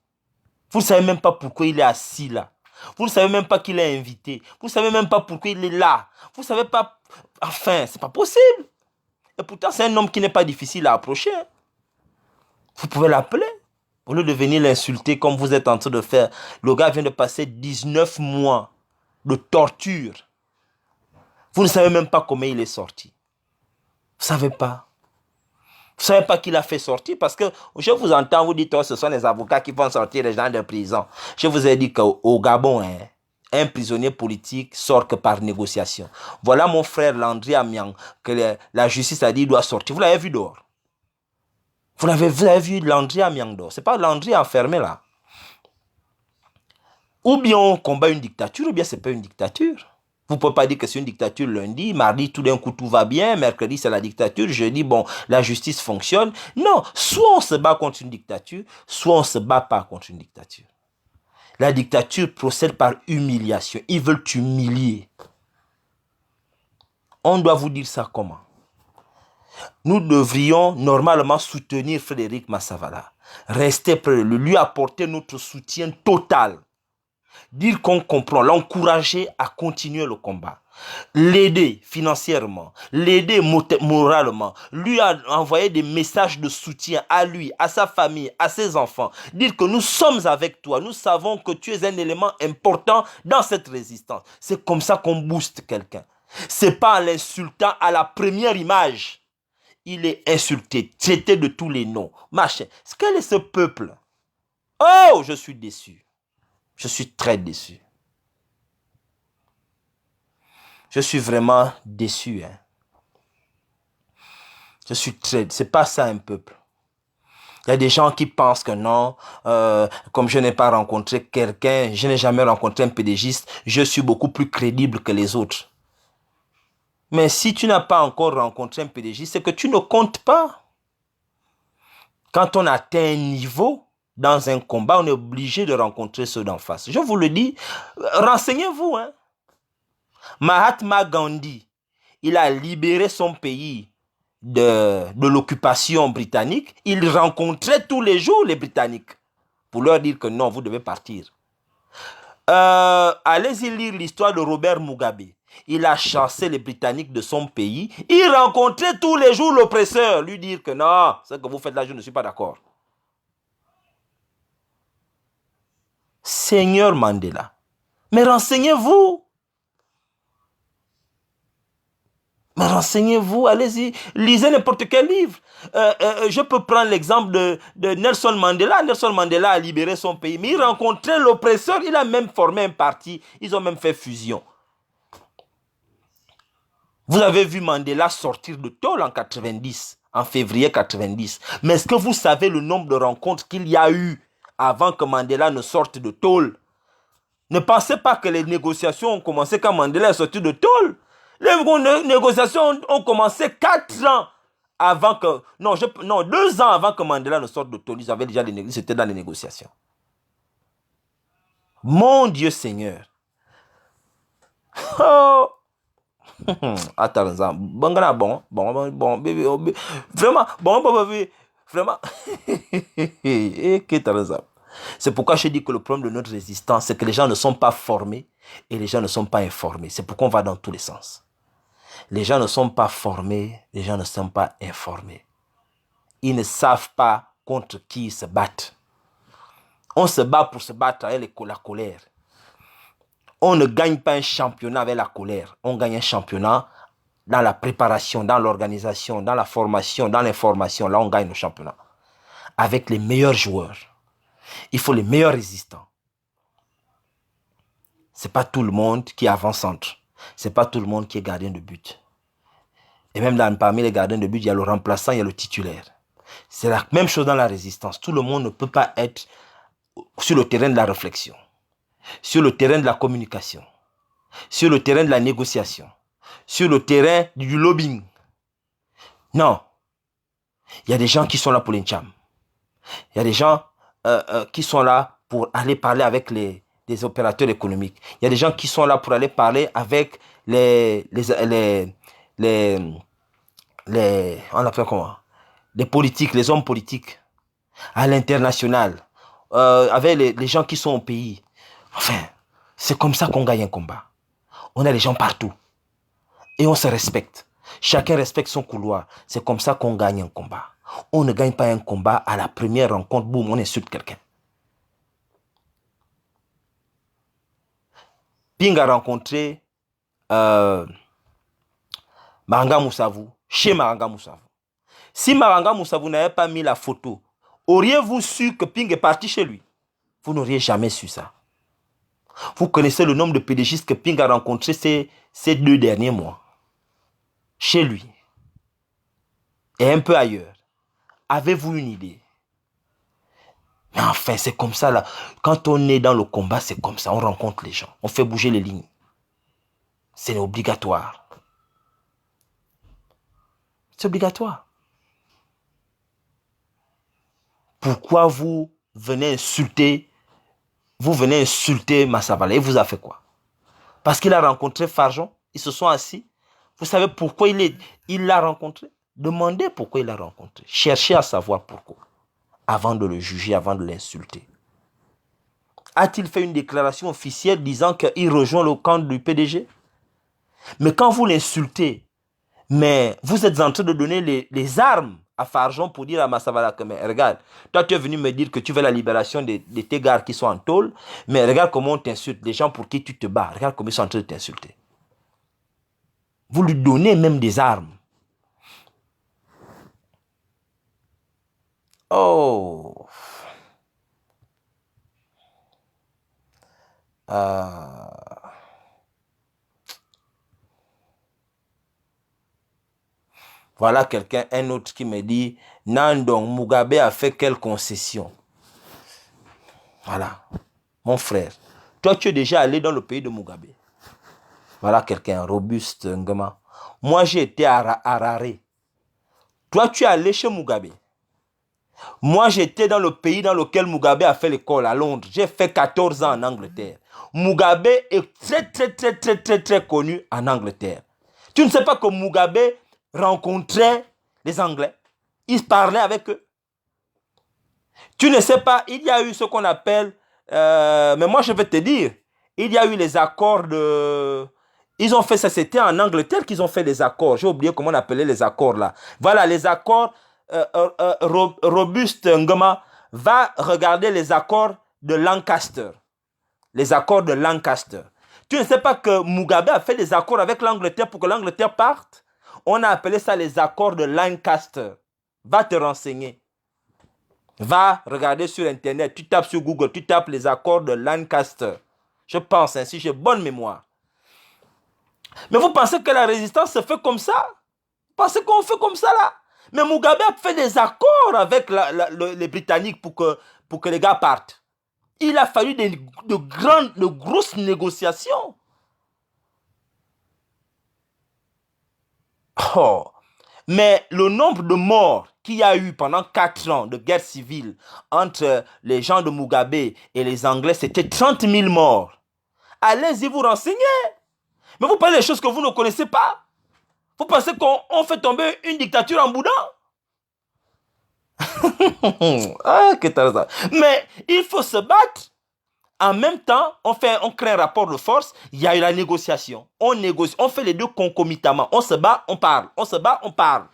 Vous ne savez même pas pourquoi il est assis là. Vous ne savez même pas qu'il est invité. Vous ne savez même pas pourquoi il est là. Vous ne savez pas... Enfin, c'est pas possible. Et pourtant, c'est un homme qui n'est pas difficile à approcher. Vous pouvez l'appeler. Au lieu de venir l'insulter comme vous êtes en train de faire. Le gars vient de passer 19 mois de torture. Vous ne savez même pas comment il est sorti. Vous ne savez pas. Vous ne savez pas qui l'a fait sortir parce que je vous entends vous dire que ce sont les avocats qui vont sortir les gens de prison. Je vous ai dit qu'au Gabon, un prisonnier politique sort que par négociation. Voilà mon frère Landry Amiang que la justice a dit qu'il doit sortir. Vous l'avez vu dehors. Vous avez vu Landry Amiang dehors. Ce n'est pas Landry enfermé là. Ou bien on combat une dictature ou bien ce n'est pas une dictature. Vous ne pouvez pas dire que c'est une dictature lundi, mardi, tout d'un coup, tout va bien, mercredi, c'est la dictature, jeudi, bon, la justice fonctionne. Non, soit on se bat contre une dictature, soit on ne se bat pas contre une dictature. La dictature procède par humiliation. Ils veulent t'humilier. On doit vous dire ça comment? Nous devrions normalement soutenir Frédéric Massavala. Rester près de lui, lui apporter notre soutien total. Dire qu'on comprend, l'encourager à continuer le combat, l'aider financièrement, l'aider moralement, lui envoyer des messages de soutien à lui, à sa famille, à ses enfants, dire que nous sommes avec toi, nous savons que tu es un élément important dans cette résistance. C'est comme ça qu'on booste quelqu'un. C'est pas en l'insultant à la première image. Il est insulté, traité de tous les noms. Machin. Quel est ce peuple? Oh, je suis déçu. Je suis très déçu. Je suis vraiment déçu. Je suis très... C'est pas ça un peuple. Il y a des gens qui pensent que non, comme je n'ai pas rencontré quelqu'un, je n'ai jamais rencontré un pédégiste, je suis beaucoup plus crédible que les autres. Mais si tu n'as pas encore rencontré un pédégiste, c'est que tu ne comptes pas. Quand on atteint un niveau... Dans un combat, on est obligé de rencontrer ceux d'en face. Je vous le dis, renseignez-vous. Mahatma Gandhi, il a libéré son pays de l'occupation britannique. Il rencontrait tous les jours les Britanniques pour leur dire que non, vous devez partir. Allez-y lire l'histoire de Robert Mugabe. Il a chassé les Britanniques de son pays. Il rencontrait tous les jours l'oppresseur, lui dire que non, ce que vous faites là, je ne suis pas d'accord. Seigneur Mandela, mais renseignez-vous. Mais renseignez-vous, allez-y, lisez n'importe quel livre. Je peux prendre l'exemple de Nelson Mandela. Nelson Mandela a libéré son pays, mais il rencontrait l'oppresseur, il a même formé un parti, ils ont même fait fusion. Vous avez vu Mandela sortir de tôle en 90, en février 90. Mais est-ce que vous savez le nombre de rencontres qu'il y a eu avant que Mandela ne sorte de tôle? Ne pensez pas que les négociations ont commencé quand Mandela est sorti de tôle. Les négociations ont commencé 4 ans avant que... Non, 2 ans avant que Mandela ne sorte de tôle. Ils avaient déjà c'était dans les négociations. Mon Dieu Seigneur. Oh. Attends, bon, vraiment, c'est pourquoi je dis que le problème de notre résistance, c'est que les gens ne sont pas formés et les gens ne sont pas informés. C'est pourquoi on va dans tous les sens. Les gens ne sont pas formés, les gens ne sont pas informés. Ils ne savent pas contre qui ils se battent. On se bat pour se battre avec la colère. On ne gagne pas un championnat avec la colère. On gagne un championnat dans la préparation, dans l'organisation, dans la formation, dans l'information. Là, on gagne le championnat. Avec les meilleurs joueurs. Il faut les meilleurs résistants. Ce n'est pas tout le monde qui est avant-centre. Ce n'est pas tout le monde qui est gardien de but. Et même parmi les gardiens de but, il y a le remplaçant, il y a le titulaire. C'est la même chose dans la résistance. Tout le monde ne peut pas être sur le terrain de la réflexion, sur le terrain de la communication, sur le terrain de la négociation, sur le terrain du lobbying. Non. Il y a des gens qui sont là pour l'Incham. Il y a des gens qui sont là pour aller parler avec les opérateurs économiques. Il y a des gens qui sont là pour aller parler avec on appelle comment? Les politiques, les hommes politiques, à l'international, avec les gens qui sont au pays. Enfin, c'est comme ça qu'on gagne un combat. On a les gens partout. Et on se respecte. Chacun respecte son couloir. C'est comme ça qu'on gagne un combat. On ne gagne pas un combat à la première rencontre, boum, on insulte quelqu'un. Ping a rencontré Maranga Moussavou, chez Maranga Moussavou. Si Maranga Moussavou n'avait pas mis la photo, auriez-vous su que Ping est parti chez lui? Vous n'auriez jamais su ça. Vous connaissez le nombre de pédégistes que Ping a rencontré ces 2 derniers mois. Chez lui. Et un peu ailleurs. Avez-vous une idée? Mais enfin, c'est comme ça là. Quand on est dans le combat, c'est comme ça. On rencontre les gens. On fait bouger les lignes. C'est obligatoire. C'est obligatoire. Pourquoi vous venez insulter Massa Vala? Il vous a fait quoi? Parce qu'il a rencontré Farjon. Ils se sont assis. Vous savez pourquoi il l'a rencontré? Demandez pourquoi il l'a rencontré. Cherchez à savoir pourquoi. Avant de le juger, avant de l'insulter. A-t-il fait une déclaration officielle disant qu'il rejoint le camp du PDG? Mais quand vous l'insultez, mais vous êtes en train de donner les armes à Farjon pour dire à Massa Vala que, mais regarde, toi tu es venu me dire que tu veux la libération de tes gars qui sont en tôle, mais regarde comment on t'insulte, les gens pour qui tu te bats, regarde comment ils sont en train de t'insulter. Vous lui donnez même des armes. Oh. Voilà quelqu'un, un autre qui me dit, Nandong, Mugabe a fait quelle concession? Voilà, mon frère. Toi, tu es déjà allé dans le pays de Mugabe. Voilà quelqu'un, robuste, Ngama. Moi, j'ai été à Harare. Toi, tu es allé chez Mugabe. Moi, j'étais dans le pays dans lequel Mugabe a fait l'école, à Londres. J'ai fait 14 ans en Angleterre. Mugabe est très connu en Angleterre. Tu ne sais pas que Mugabe rencontrait les Anglais. Il parlait avec eux. Tu ne sais pas, il y a eu ce qu'on appelle... mais moi, je vais te dire, il y a eu les accords de... Ils ont fait ça, c'était en Angleterre qu'ils ont fait les accords. J'ai oublié comment on appelait les accords là. Voilà, les accords... Robuste Ngoma va regarder les accords de Lancaster. Les accords de Lancaster. Tu ne sais pas que Mugabe a fait des accords avec l'Angleterre pour que l'Angleterre parte? On a appelé ça les accords de Lancaster. Va te renseigner. Va regarder sur Internet. Tu tapes sur Google, tu tapes les accords de Lancaster. Je pense ainsi, j'ai bonne mémoire. Mais vous pensez que la résistance se fait comme ça? Vous pensez qu'on fait comme ça là? Mais Mugabe a fait des accords avec les Britanniques pour que les gars partent. Il a fallu de grosses négociations. Oh. Mais le nombre de morts qu'il y a eu pendant 4 ans de guerre civile entre les gens de Mugabe et les Anglais, c'était 30 000 morts. Allez-y vous renseigner. Mais vous parlez des choses que vous ne connaissez pas. Vous pensez qu'on fait tomber une dictature en boudin? Ah, mais il faut se battre. En même temps, on crée un rapport de force. Il y a eu la négociation. On négocie, on fait les deux concomitamment. On se bat, on parle. On se bat, on parle.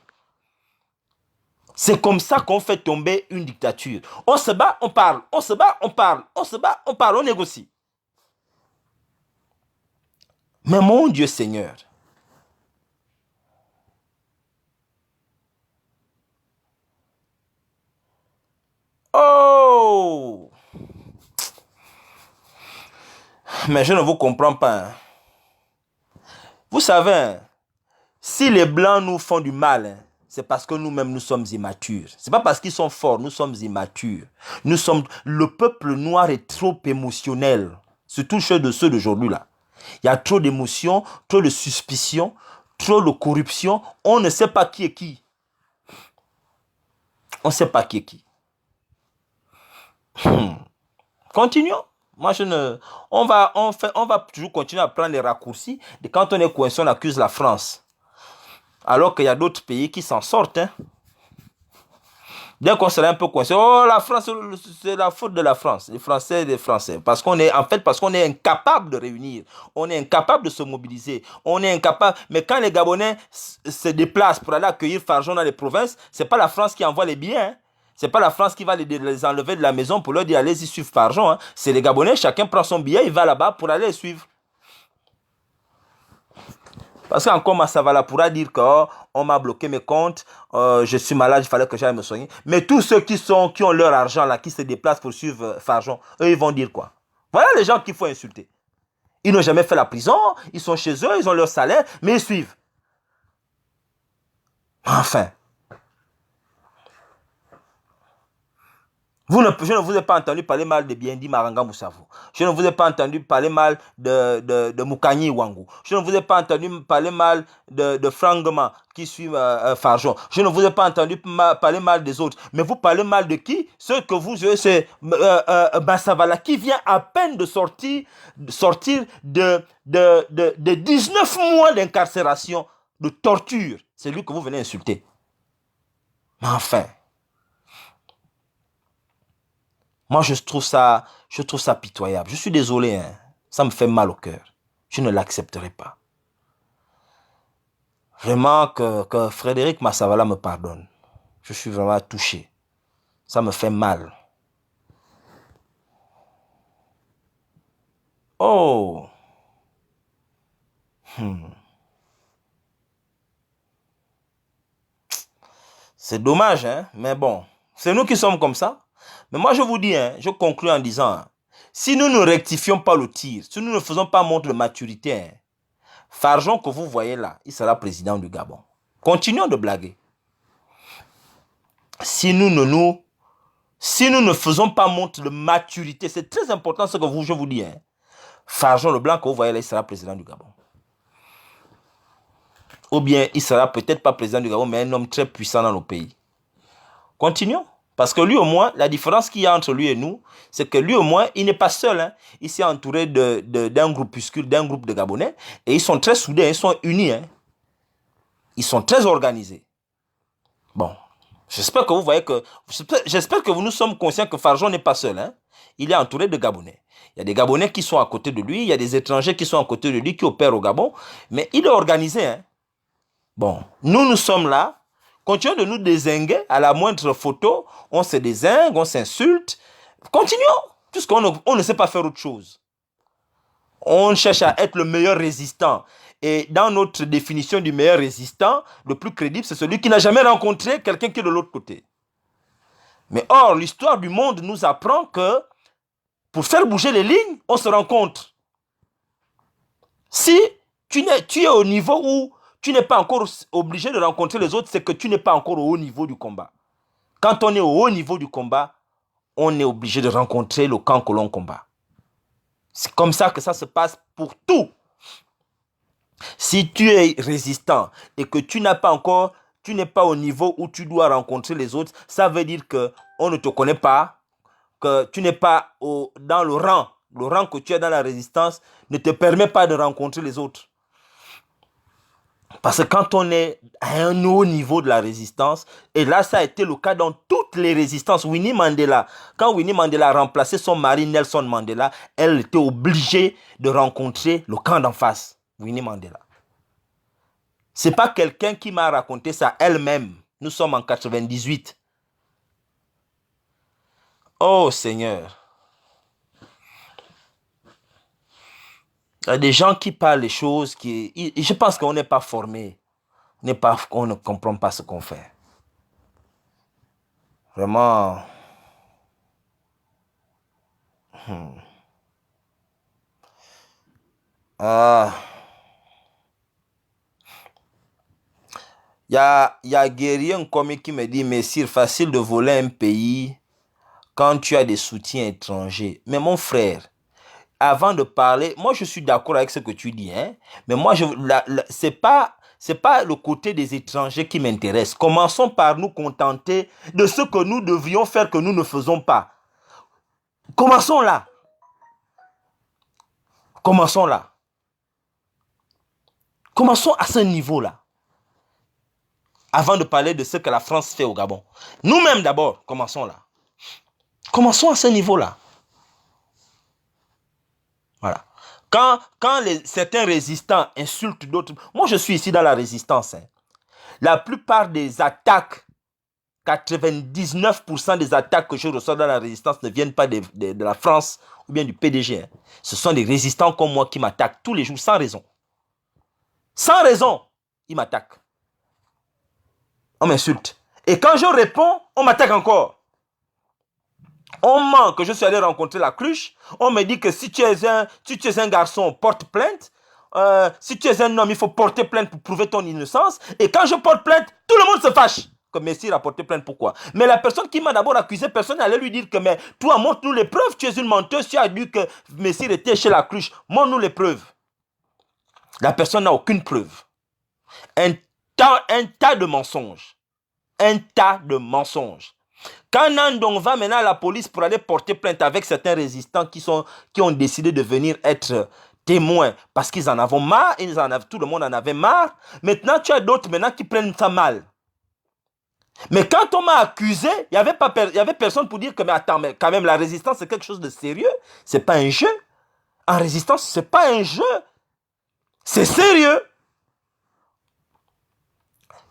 C'est comme ça qu'on fait tomber une dictature. On se bat, on parle. On se bat, on parle. On se bat, on parle. On négocie. Mais mon Dieu Seigneur, oh! Mais je ne vous comprends pas. Hein. Vous savez, hein, si les Blancs nous font du mal, hein, c'est parce que nous-mêmes, nous sommes immatures. Ce n'est pas parce qu'ils sont forts, nous sommes immatures. Le peuple noir est trop émotionnel. Surtout ceux d'aujourd'hui là. Il y a trop d'émotions, trop de suspicions, trop de corruption. On ne sait pas qui est qui. On ne sait pas qui est qui. Continuons. Moi, on va toujours continuer à prendre les raccourcis. Et quand on est coincé, on accuse la France. Alors qu'il y a d'autres pays qui s'en sortent. Hein. Dès qu'on serait un peu coincé, oh la France, c'est la faute de la France, les Français, les Français. Parce qu'on est, en fait, parce qu'on est incapable de réunir, on est incapable de se mobiliser, on est incapable. Mais quand les Gabonais se déplacent pour aller accueillir Farjon dans les provinces, c'est pas la France qui envoie les billets, hein. C'est pas la France qui va les enlever de la maison pour leur dire allez-y suivre Farjon, hein. C'est les Gabonais, chacun prend son billet, il va là-bas pour aller les suivre. Parce qu'encore Massavala pourra dire que oh, on m'a bloqué mes comptes, je suis malade, il fallait que j'aille me soigner. Mais tous ceux qui ont leur argent là, qui se déplacent pour suivre Farjon, eux ils vont dire quoi? Voilà les gens qu'il faut insulter. Ils n'ont jamais fait la prison, ils sont chez eux, ils ont leur salaire, mais ils suivent. Enfin. Je ne vous ai pas entendu parler mal de Biendi Maranga Moussavou. Je ne vous ai pas entendu parler mal de Moukanyi Wangou. Je ne vous ai pas entendu parler mal de Frangema qui suit Farjon. Je ne vous ai pas entendu parler mal des autres. Mais vous parlez mal de qui? Ceux que vous jouez, c'est Bassavala qui vient à peine de sortir de 19 mois d'incarcération, de torture. C'est lui que vous venez insulter. Mais enfin. Moi, je trouve ça pitoyable. Je suis désolé, hein. Ça me fait mal au cœur. Je ne l'accepterai pas. Vraiment que Frédéric Massavala me pardonne. Je suis vraiment touché. Ça me fait mal. Oh. C'est dommage, hein. Mais bon, c'est nous qui sommes comme ça. Mais moi, je vous dis, hein, je conclue en disant, hein, si nous ne rectifions pas le tir, si nous ne faisons pas montre de maturité, hein, Farjon que vous voyez là, il sera président du Gabon. Continuons de blaguer. Si nous ne faisons pas montre de maturité, c'est très important ce que je vous dis. Hein. Farjon le Blanc que vous voyez là, il sera président du Gabon. Ou bien il sera peut-être pas président du Gabon, mais un homme très puissant dans le pays. Continuons. Parce que lui au moins, la différence qu'il y a entre lui et nous, c'est que lui au moins, il n'est pas seul. Hein. Il s'est entouré d'un groupuscule, d'un groupe de Gabonais. Et ils sont très soudés, ils sont unis. Hein. Ils sont très organisés. Bon, j'espère que vous voyez que... J'espère que nous sommes conscients que Farjon n'est pas seul. Hein. Il est entouré de Gabonais. Il y a des Gabonais qui sont à côté de lui. Il y a des étrangers qui sont à côté de lui, qui opèrent au Gabon. Mais il est organisé. Hein. Bon, nous sommes là. Continuons de nous dézinguer à la moindre photo. On se dézingue, on s'insulte. Continuons, puisqu'on ne sait pas faire autre chose. On cherche à être le meilleur résistant. Et dans notre définition du meilleur résistant, le plus crédible, c'est celui qui n'a jamais rencontré quelqu'un qui est de l'autre côté. Mais or, l'histoire du monde nous apprend que pour faire bouger les lignes, on se rencontre. Si tu es au niveau où tu n'es pas encore obligé de rencontrer les autres, c'est que tu n'es pas encore au haut niveau du combat. Quand on est au haut niveau du combat, on est obligé de rencontrer le camp que l'on combat. C'est comme ça que ça se passe pour tout. Si tu es résistant et que tu n'es pas au niveau où tu dois rencontrer les autres, ça veut dire qu'on ne te connaît pas, que tu n'es pas dans le rang. Le rang que tu es dans la résistance ne te permet pas de rencontrer les autres. Parce que quand on est à un haut niveau de la résistance, et là ça a été le cas dans toutes les résistances, Winnie Mandela, quand Winnie Mandela a remplacé son mari Nelson Mandela, elle était obligée de rencontrer le camp d'en face, Winnie Mandela. Ce n'est pas quelqu'un qui m'a raconté ça elle-même. Nous sommes en 98. Oh Seigneur. Il y a des gens qui parlent des choses qui... Je pense qu'on n'est pas formé. On ne comprend pas ce qu'on fait. Vraiment. Il y a Guerrier Nkomi qui me dit, mais c'est facile de voler un pays quand tu as des soutiens étrangers. Mais mon frère, avant de parler, moi je suis d'accord avec ce que tu dis, hein, mais moi c'est pas le côté des étrangers qui m'intéresse. Commençons par nous contenter de ce que nous devions faire que nous ne faisons pas. Commençons là. Commençons là. Commençons à ce niveau-là. avant de parler de ce que la France fait au Gabon. Nous-mêmes d'abord, commençons là. Commençons à ce niveau-là. Voilà. Quand certains résistants insultent d'autres... Moi, je suis ici dans la résistance. Hein. La plupart des attaques, 99% des attaques que je reçois dans la résistance ne viennent pas de la France ou bien du PDG. Hein. Ce sont des résistants comme moi qui m'attaquent tous les jours sans raison. Sans raison, ils m'attaquent. On m'insulte. Et quand je réponds, on m'attaque encore. On ment que je suis allé rencontrer la cruche. On me dit que si tu es un garçon, porte plainte. Si tu es un homme, il faut porter plainte pour prouver ton innocence. Et quand je porte plainte, tout le monde se fâche. Que Messire a porté plainte, pourquoi? Mais la personne qui m'a d'abord accusé, personne n'allait lui dire que mais toi, montre-nous les preuves. Tu es une menteuse. Tu as dit que Messire était chez la cruche. Montre-nous les preuves. La personne n'a aucune preuve. Un tas de mensonges. Un tas de mensonges. Quand Nandong va maintenant à la police pour aller porter plainte avec certains résistants qui ont décidé de venir être témoins parce qu'ils en avaient marre, tout le monde en avait marre. Maintenant, tu as d'autres maintenant qui prennent ça mal. Mais quand on m'a accusé, il y avait personne pour dire que mais attends, mais quand même la résistance c'est quelque chose de sérieux. C'est pas un jeu. En résistance, c'est pas un jeu. C'est sérieux.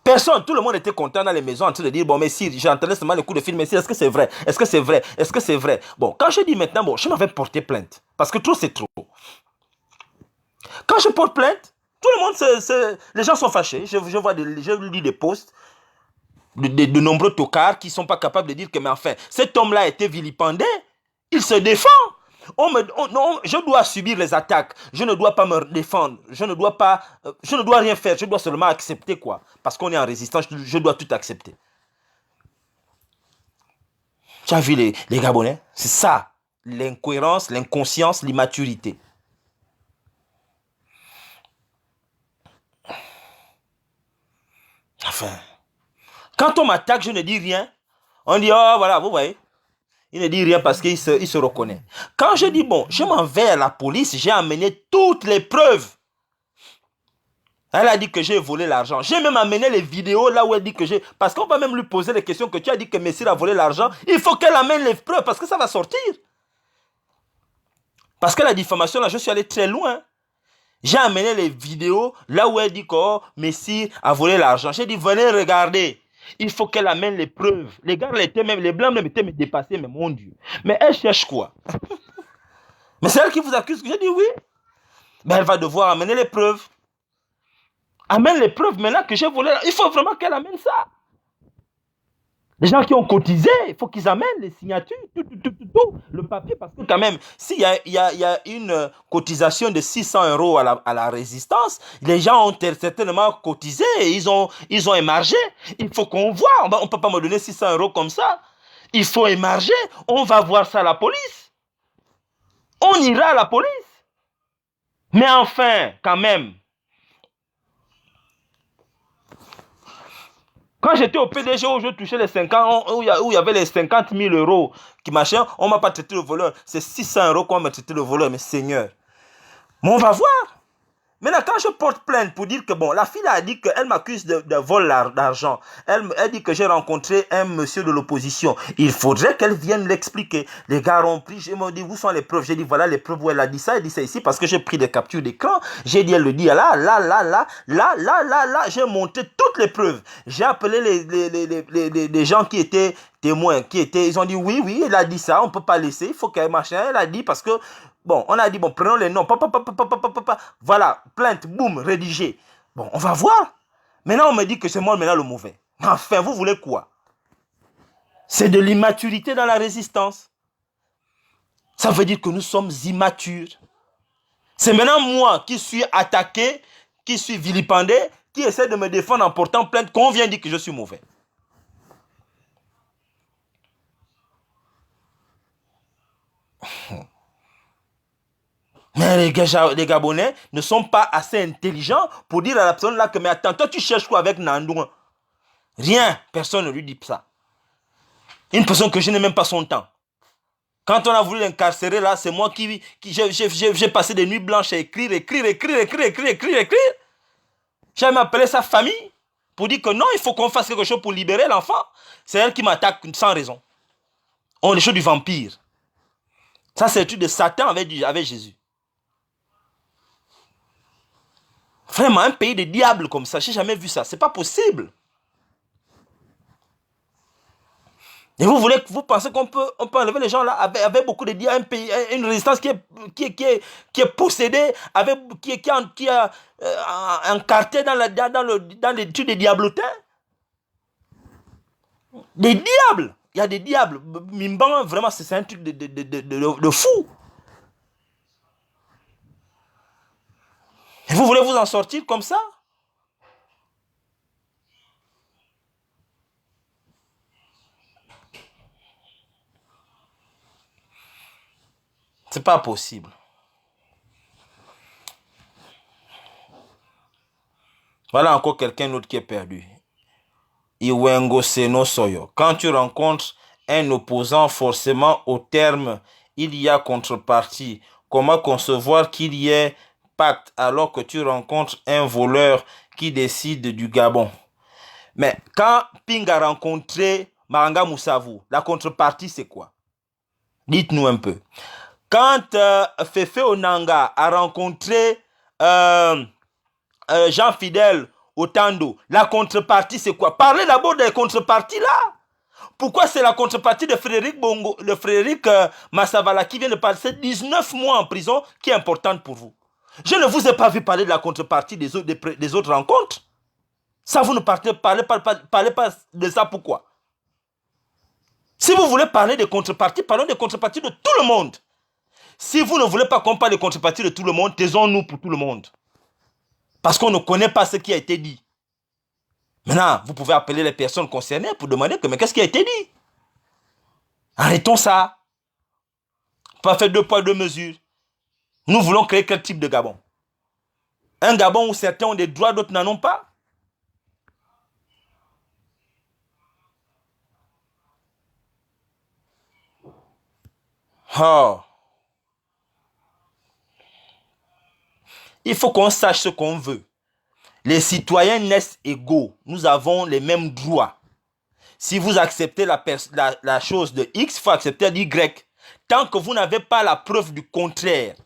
Personne, tout le monde était content dans les maisons en train de dire, bon, mais si, j'entendais seulement le coup de fil, mais si, est-ce que c'est vrai? Est-ce que c'est vrai? Est-ce que c'est vrai? Bon, quand je dis maintenant, bon, je m'avais porté plainte, parce que trop, c'est trop. Quand je porte plainte, tout le monde, les gens sont fâchés. Je lis des posts de nombreux tocards qui ne sont pas capables de dire que, mais enfin, cet homme-là a été vilipendé, il se défend. Je dois subir les attaques. Je ne dois pas me défendre. Je ne dois rien faire. Je dois seulement accepter quoi. Parce qu'on est en résistance, je dois tout accepter. Tu as vu les Gabonais? C'est ça. L'incohérence, l'inconscience, l'immaturité. Enfin, quand on m'attaque, je ne dis rien. On dit, oh voilà, vous voyez. Il ne dit rien parce qu'il se reconnaît. Quand je dis, bon, je m'en vais à la police, j'ai amené toutes les preuves. Elle a dit que j'ai volé l'argent. J'ai même amené les vidéos là où elle dit que j'ai... Parce qu'on va même lui poser les questions que tu as dit que Messire a volé l'argent. Il faut qu'elle amène les preuves parce que ça va sortir. Parce que la diffamation, là, je suis allé très loin. J'ai amené les vidéos là où elle dit que oh, Messire a volé l'argent. J'ai dit, venez regarder. Il faut qu'elle amène les preuves. Les gars, les blancs même étaient dépassés, mais mon Dieu. Mais elle cherche quoi? Mais c'est elle qui vous accuse. J'ai dit oui. Mais elle va devoir amener les preuves. Amène les preuves maintenant que j'ai volé. Il faut vraiment qu'elle amène ça. Les gens qui ont cotisé, il faut qu'ils amènent les signatures, tout, le papier. Parce que quand même, s'il y a une cotisation de 600 € à la résistance, les gens ont certainement cotisé, ils ont émargé. Il faut qu'on voit, on ne peut pas me donner 600 € comme ça. Il faut émarger, on va voir ça à la police. On ira à la police. Mais enfin, quand même, quand j'étais au PDG où je touchais les 50, où il y avait les 50 000 € qui machin, on ne m'a pas traité de voleur. C'est 600 € qu'on m'a traité de voleur, mais Seigneur. Mais on va voir. Maintenant, quand je porte plainte pour dire que, bon, la fille a dit qu'elle m'accuse de vol d'argent. Elle dit que j'ai rencontré un monsieur de l'opposition. Il faudrait qu'elle vienne l'expliquer. Les gars ont pris, je me dis, où sont les preuves? J'ai dit, voilà les preuves où elle a dit ça ici, parce que j'ai pris des captures d'écran. J'ai dit, elle le dit là, j'ai monté toutes les preuves. J'ai appelé les gens qui étaient témoins, ils ont dit, oui, elle a dit ça, on ne peut pas laisser, il faut qu'elle machin, elle a dit, parce que, bon, on a dit, bon, prenons les noms, voilà, plainte, boum, rédigé. Bon, on va voir. Maintenant, on me dit que c'est moi maintenant le mauvais. Enfin, vous voulez quoi? C'est de l'immaturité dans la résistance. Ça veut dire que nous sommes immatures. C'est maintenant moi qui suis attaqué, qui suis vilipendé, qui essaie de me défendre en portant plainte, qu'on vient dire que je suis mauvais. Mais les Gabonais ne sont pas assez intelligents pour dire à la personne là que mais attends, toi tu cherches quoi avec Nandouin? Rien, personne ne lui dit ça. Une personne que je n'ai même pas son temps. Quand on a voulu l'incarcérer là, c'est moi qui j'ai passé des nuits blanches à écrire. J'ai même appelé sa famille pour dire que non, il faut qu'on fasse quelque chose pour libérer l'enfant. C'est elle qui m'attaque sans raison. On est les choses du vampire. Ça, c'est le truc de Satan avec Jésus. Vraiment, un pays de diables comme ça, je n'ai jamais vu ça. C'est pas possible. Et vous pensez qu'on peut enlever les gens là avec beaucoup de diables, un pays, une résistance qui est possédée, qui est encartée dans l'étude des diablotins. Des diables. Il y a des diables. Mimban, vraiment, c'est un truc de fou. Et vous voulez vous en sortir comme ça? C'est pas possible. Voilà encore quelqu'un d'autre qui est perdu. Iwengo Seno Soyo. Quand tu rencontres un opposant, forcément, au terme, il y a contrepartie. Comment concevoir qu'il y ait pacte alors que tu rencontres un voleur qui décide du Gabon? Mais quand Ping a rencontré Maranga Moussavu, la contrepartie, c'est quoi? Dites-nous un peu. Quand Fefe Onanga a rencontré Jean Fidèle Otando, la contrepartie, c'est quoi? Parlez d'abord des contreparties là. Pourquoi c'est la contrepartie de Frédéric Massavala qui vient de passer 19 mois en prison qui est importante pour vous? Je ne vous ai pas vu parler de la contrepartie des autres rencontres. Ça, vous ne parlez pas de ça, pourquoi? Si vous voulez parler des contreparties, parlons des contreparties de tout le monde. Si vous ne voulez pas qu'on parle des contreparties de tout le monde, taisons-nous pour tout le monde. Parce qu'on ne connaît pas ce qui a été dit. Maintenant, vous pouvez appeler les personnes concernées pour demander mais qu'est-ce qui a été dit? Arrêtons ça. Pas faire 2 poids 2 mesures. Nous voulons créer quel type de Gabon? Un Gabon où certains ont des droits, d'autres n'en ont pas? Oh. Il faut qu'on sache ce qu'on veut. Les citoyens naissent égaux. Nous avons les mêmes droits. Si vous acceptez la chose de X, il faut accepter d'Y. Tant que vous n'avez pas la preuve du contraire,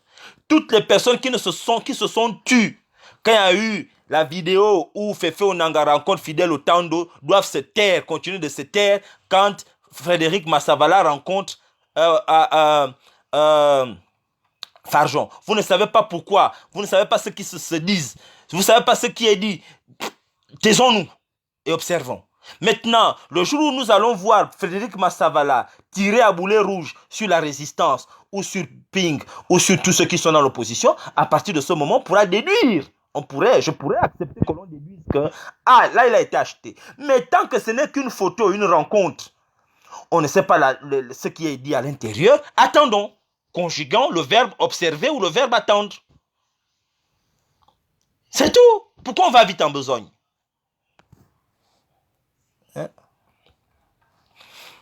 toutes les personnes qui se sont tues, quand il y a eu la vidéo où Fefe Onanga rencontre Fidèle Otando, doivent se taire, continuer de se taire quand Frédéric Massavala rencontre Farjon. Vous ne savez pas pourquoi, vous ne savez pas ce qui se disent, vous ne savez pas ce qui est dit. Taisons-nous et observons. Maintenant, le jour où nous allons voir Frédéric Massavala tirer à boulet rouge sur la résistance ou sur Ping ou sur tous ceux qui sont dans l'opposition, à partir de ce moment, on pourra déduire. Je pourrais accepter que l'on déduise que là, il a été acheté. Mais tant que ce n'est qu'une photo, une rencontre, on ne sait pas ce qui est dit à l'intérieur, attendons. Conjuguons le verbe observer ou le verbe attendre. C'est tout. Pourquoi on va vite en besogne?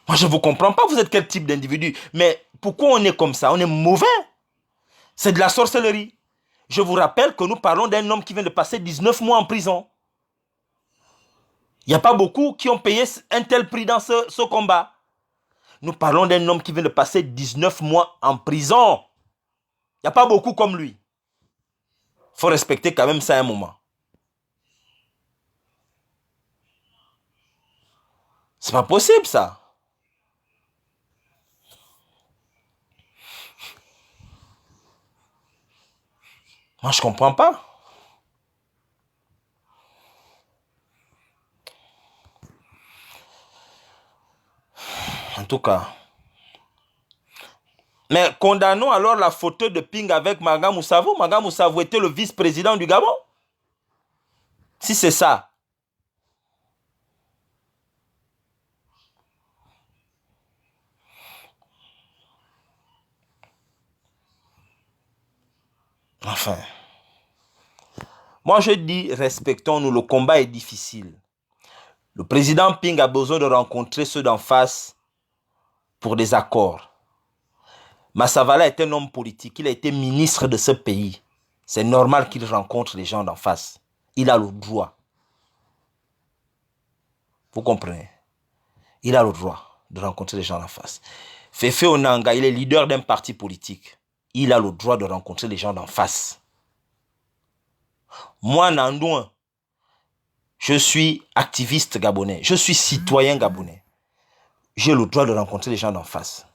Moi, je ne vous comprends pas, vous êtes quel type d'individu? Mais pourquoi on est comme ça? On est mauvais. C'est de la sorcellerie. Je vous rappelle que nous parlons d'un homme qui vient de passer 19 mois en prison. Il n'y a pas beaucoup qui ont payé un tel prix dans ce combat. Nous parlons d'un homme qui vient de passer 19 mois en prison. Il n'y a pas beaucoup comme lui. Il faut respecter quand même ça un moment. C'est pas possible ça. Moi, je comprends pas. En tout cas. Mais condamnons alors la photo de Ping avec Maranga Moussavu. Maranga Moussavu était le vice-président du Gabon. Si c'est ça. Enfin. Moi, je dis, respectons-nous. Le combat est difficile. Le président Ping a besoin de rencontrer ceux d'en face pour des accords. Massavala est un homme politique. Il a été ministre de ce pays. C'est normal qu'il rencontre les gens d'en face. Il a le droit. Vous comprenez? Il a le droit de rencontrer les gens en face. Fefe Onanga, il est leader d'un parti politique. Il a le droit de rencontrer les gens d'en face. Moi, Nandouin, je suis activiste gabonais. Je suis citoyen gabonais. J'ai le droit de rencontrer les gens d'en face.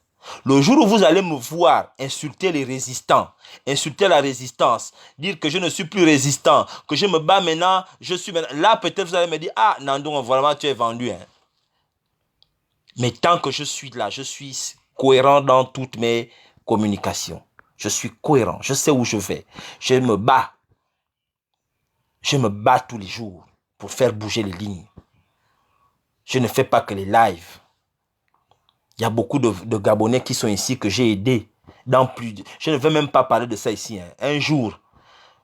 Le jour où vous allez me voir insulter les résistants, insulter la résistance, dire que je ne suis plus résistant, que je me bats maintenant, je suis maintenant... Là, peut-être vous allez me dire, ah, Nandouin, vraiment, tu es vendu. Hein. Mais tant que je suis là, je suis cohérent dans toutes mes communications. Je suis cohérent. Je sais où je vais. Je me bats. Je me bats tous les jours pour faire bouger les lignes. Je ne fais pas que les lives. Il y a beaucoup de Gabonais qui sont ici que j'ai aidés. Je ne veux même pas parler de ça ici. Hein. Un jour,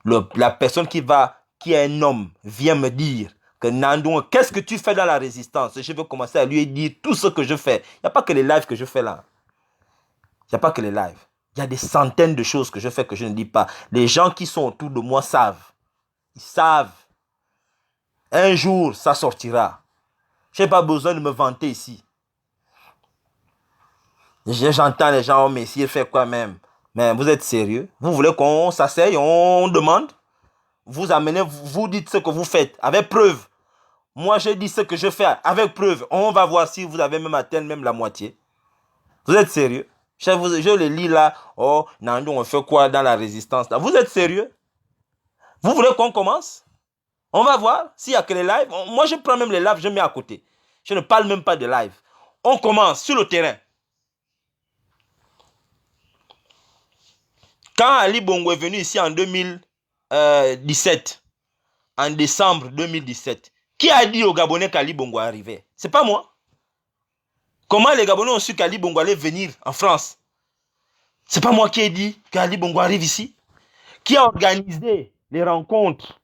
la personne qui est un homme vient me dire que Nandouin, qu'est-ce que tu fais dans la résistance? Je vais commencer à lui dire tout ce que je fais. Il n'y a pas que les lives que je fais là. Il n'y a pas que les lives. Il y a des centaines de choses que je fais que je ne dis pas. Les gens qui sont autour de moi savent. Ils savent. Un jour, ça sortira. Je n'ai pas besoin de me vanter ici. J'entends les gens, oh, mais s'il fait quoi même? Mais vous êtes sérieux? Vous voulez qu'on s'asseye, on demande? Vous amenez, vous dites ce que vous faites, avec preuve. Moi, je dis ce que je fais, avec preuve. On va voir si vous avez même atteint même la moitié. Vous êtes sérieux? Je les lis là. Oh, Nando, on fait quoi dans la résistance là? Vous êtes sérieux? Vous voulez qu'on commence? On va voir s'il n'y a que les lives. Moi, je prends même les lives, je mets à côté. Je ne parle même pas de live. On commence sur le terrain. Quand Ali Bongo est venu ici en 2017, en décembre 2017, qui a dit aux Gabonais qu'Ali Bongo arrivait? C'est pas moi. Comment les Gabonais ont su qu'Ali Bongo allait venir en France? C'est pas moi qui ai dit qu'Ali Bongo arrive ici. Qui a organisé les rencontres?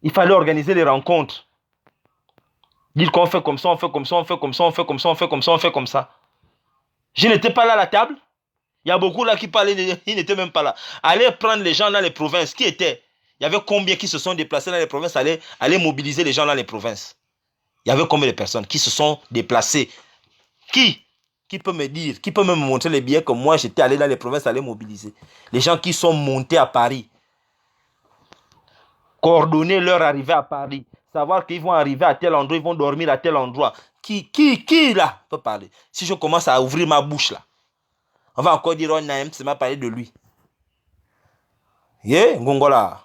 Il fallait organiser les rencontres. Dire qu'on fait comme ça, on fait comme ça, on fait comme ça, on fait comme ça, on fait comme ça, on fait comme ça. Je n'étais pas là à la table. Il y a beaucoup là qui parlaient, ils n'étaient même pas là. Allez prendre les gens dans les provinces. Qui étaient? Il y avait combien qui se sont déplacés dans les provinces, aller mobiliser les gens dans les provinces? Il y avait combien de personnes qui se sont déplacées? Qui peut me dire, qui peut me montrer les billets que moi j'étais allé dans les provinces aller mobiliser? Les gens qui sont montés à Paris, coordonner leur arrivée à Paris, savoir qu'ils vont arriver à tel endroit, ils vont dormir à tel endroit. Qui là peut parler? Si je commence à ouvrir ma bouche là, on va encore dire, oh, Naïm, c'est m'a parlé de lui. Yeah, Ngongola.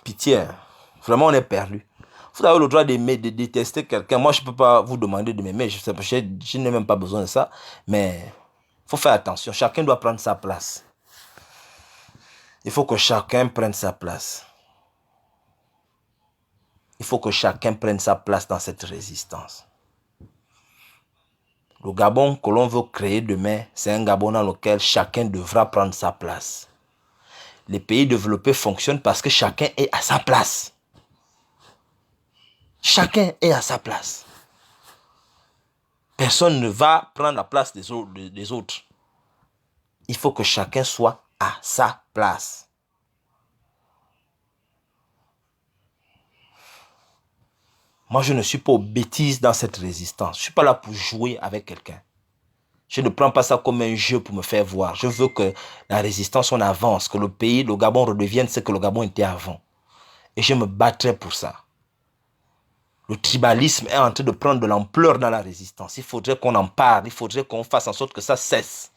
Pitié. Vraiment, on est perdu. Vous avez le droit d'aimer, de détester quelqu'un. Moi, je ne peux pas vous demander de m'aimer. Je n'ai même pas besoin de ça. Mais il faut faire attention. Chacun doit prendre sa place. Il faut que chacun prenne sa place. Il faut que chacun prenne sa place dans cette résistance. Le Gabon que l'on veut créer demain, c'est un Gabon dans lequel chacun devra prendre sa place. Les pays développés fonctionnent parce que chacun est à sa place. Chacun est à sa place. Personne ne va prendre la place des autres. Il faut que chacun soit à sa place. Moi, je ne suis pas aux bêtises dans cette résistance. Je ne suis pas là pour jouer avec quelqu'un. Je ne prends pas ça comme un jeu pour me faire voir. Je veux que la résistance, on avance, que le pays, le Gabon redevienne ce que le Gabon était avant. Et je me battrai pour ça. Le tribalisme est en train de prendre de l'ampleur dans la résistance. Il faudrait qu'on en parle. Il faudrait qu'on fasse en sorte que ça cesse.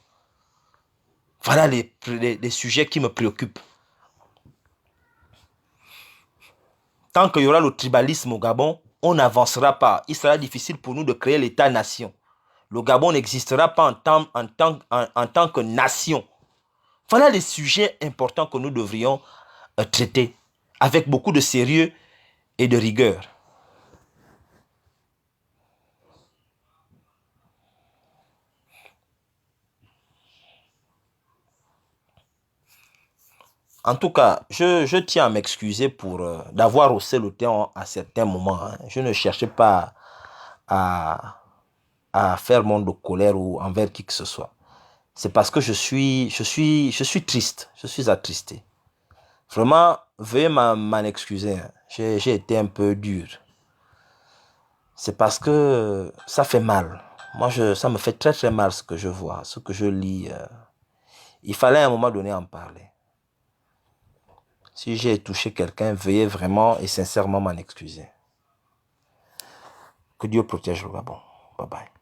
Voilà les sujets qui me préoccupent. Tant qu'il y aura le tribalisme au Gabon, on n'avancera pas. Il sera difficile pour nous de créer l'État-nation. Le Gabon n'existera pas en tant que nation. Voilà les sujets importants que nous devrions traiter avec beaucoup de sérieux et de rigueur. En tout cas, je tiens à m'excuser pour d'avoir haussé le ton à certains moments. Hein. Je ne cherchais pas à faire mon de colère ou envers qui que ce soit. C'est parce que je suis triste. Je suis attristé. Vraiment, veuillez m'en excuser. Hein. j'ai été un peu dur. C'est parce que ça fait mal. Moi, ça me fait très très mal ce que je vois, ce que je lis. Il fallait à un moment donné en parler. Si j'ai touché quelqu'un, veuillez vraiment et sincèrement m'en excuser. Que Dieu protège le Gabon. Bye bye.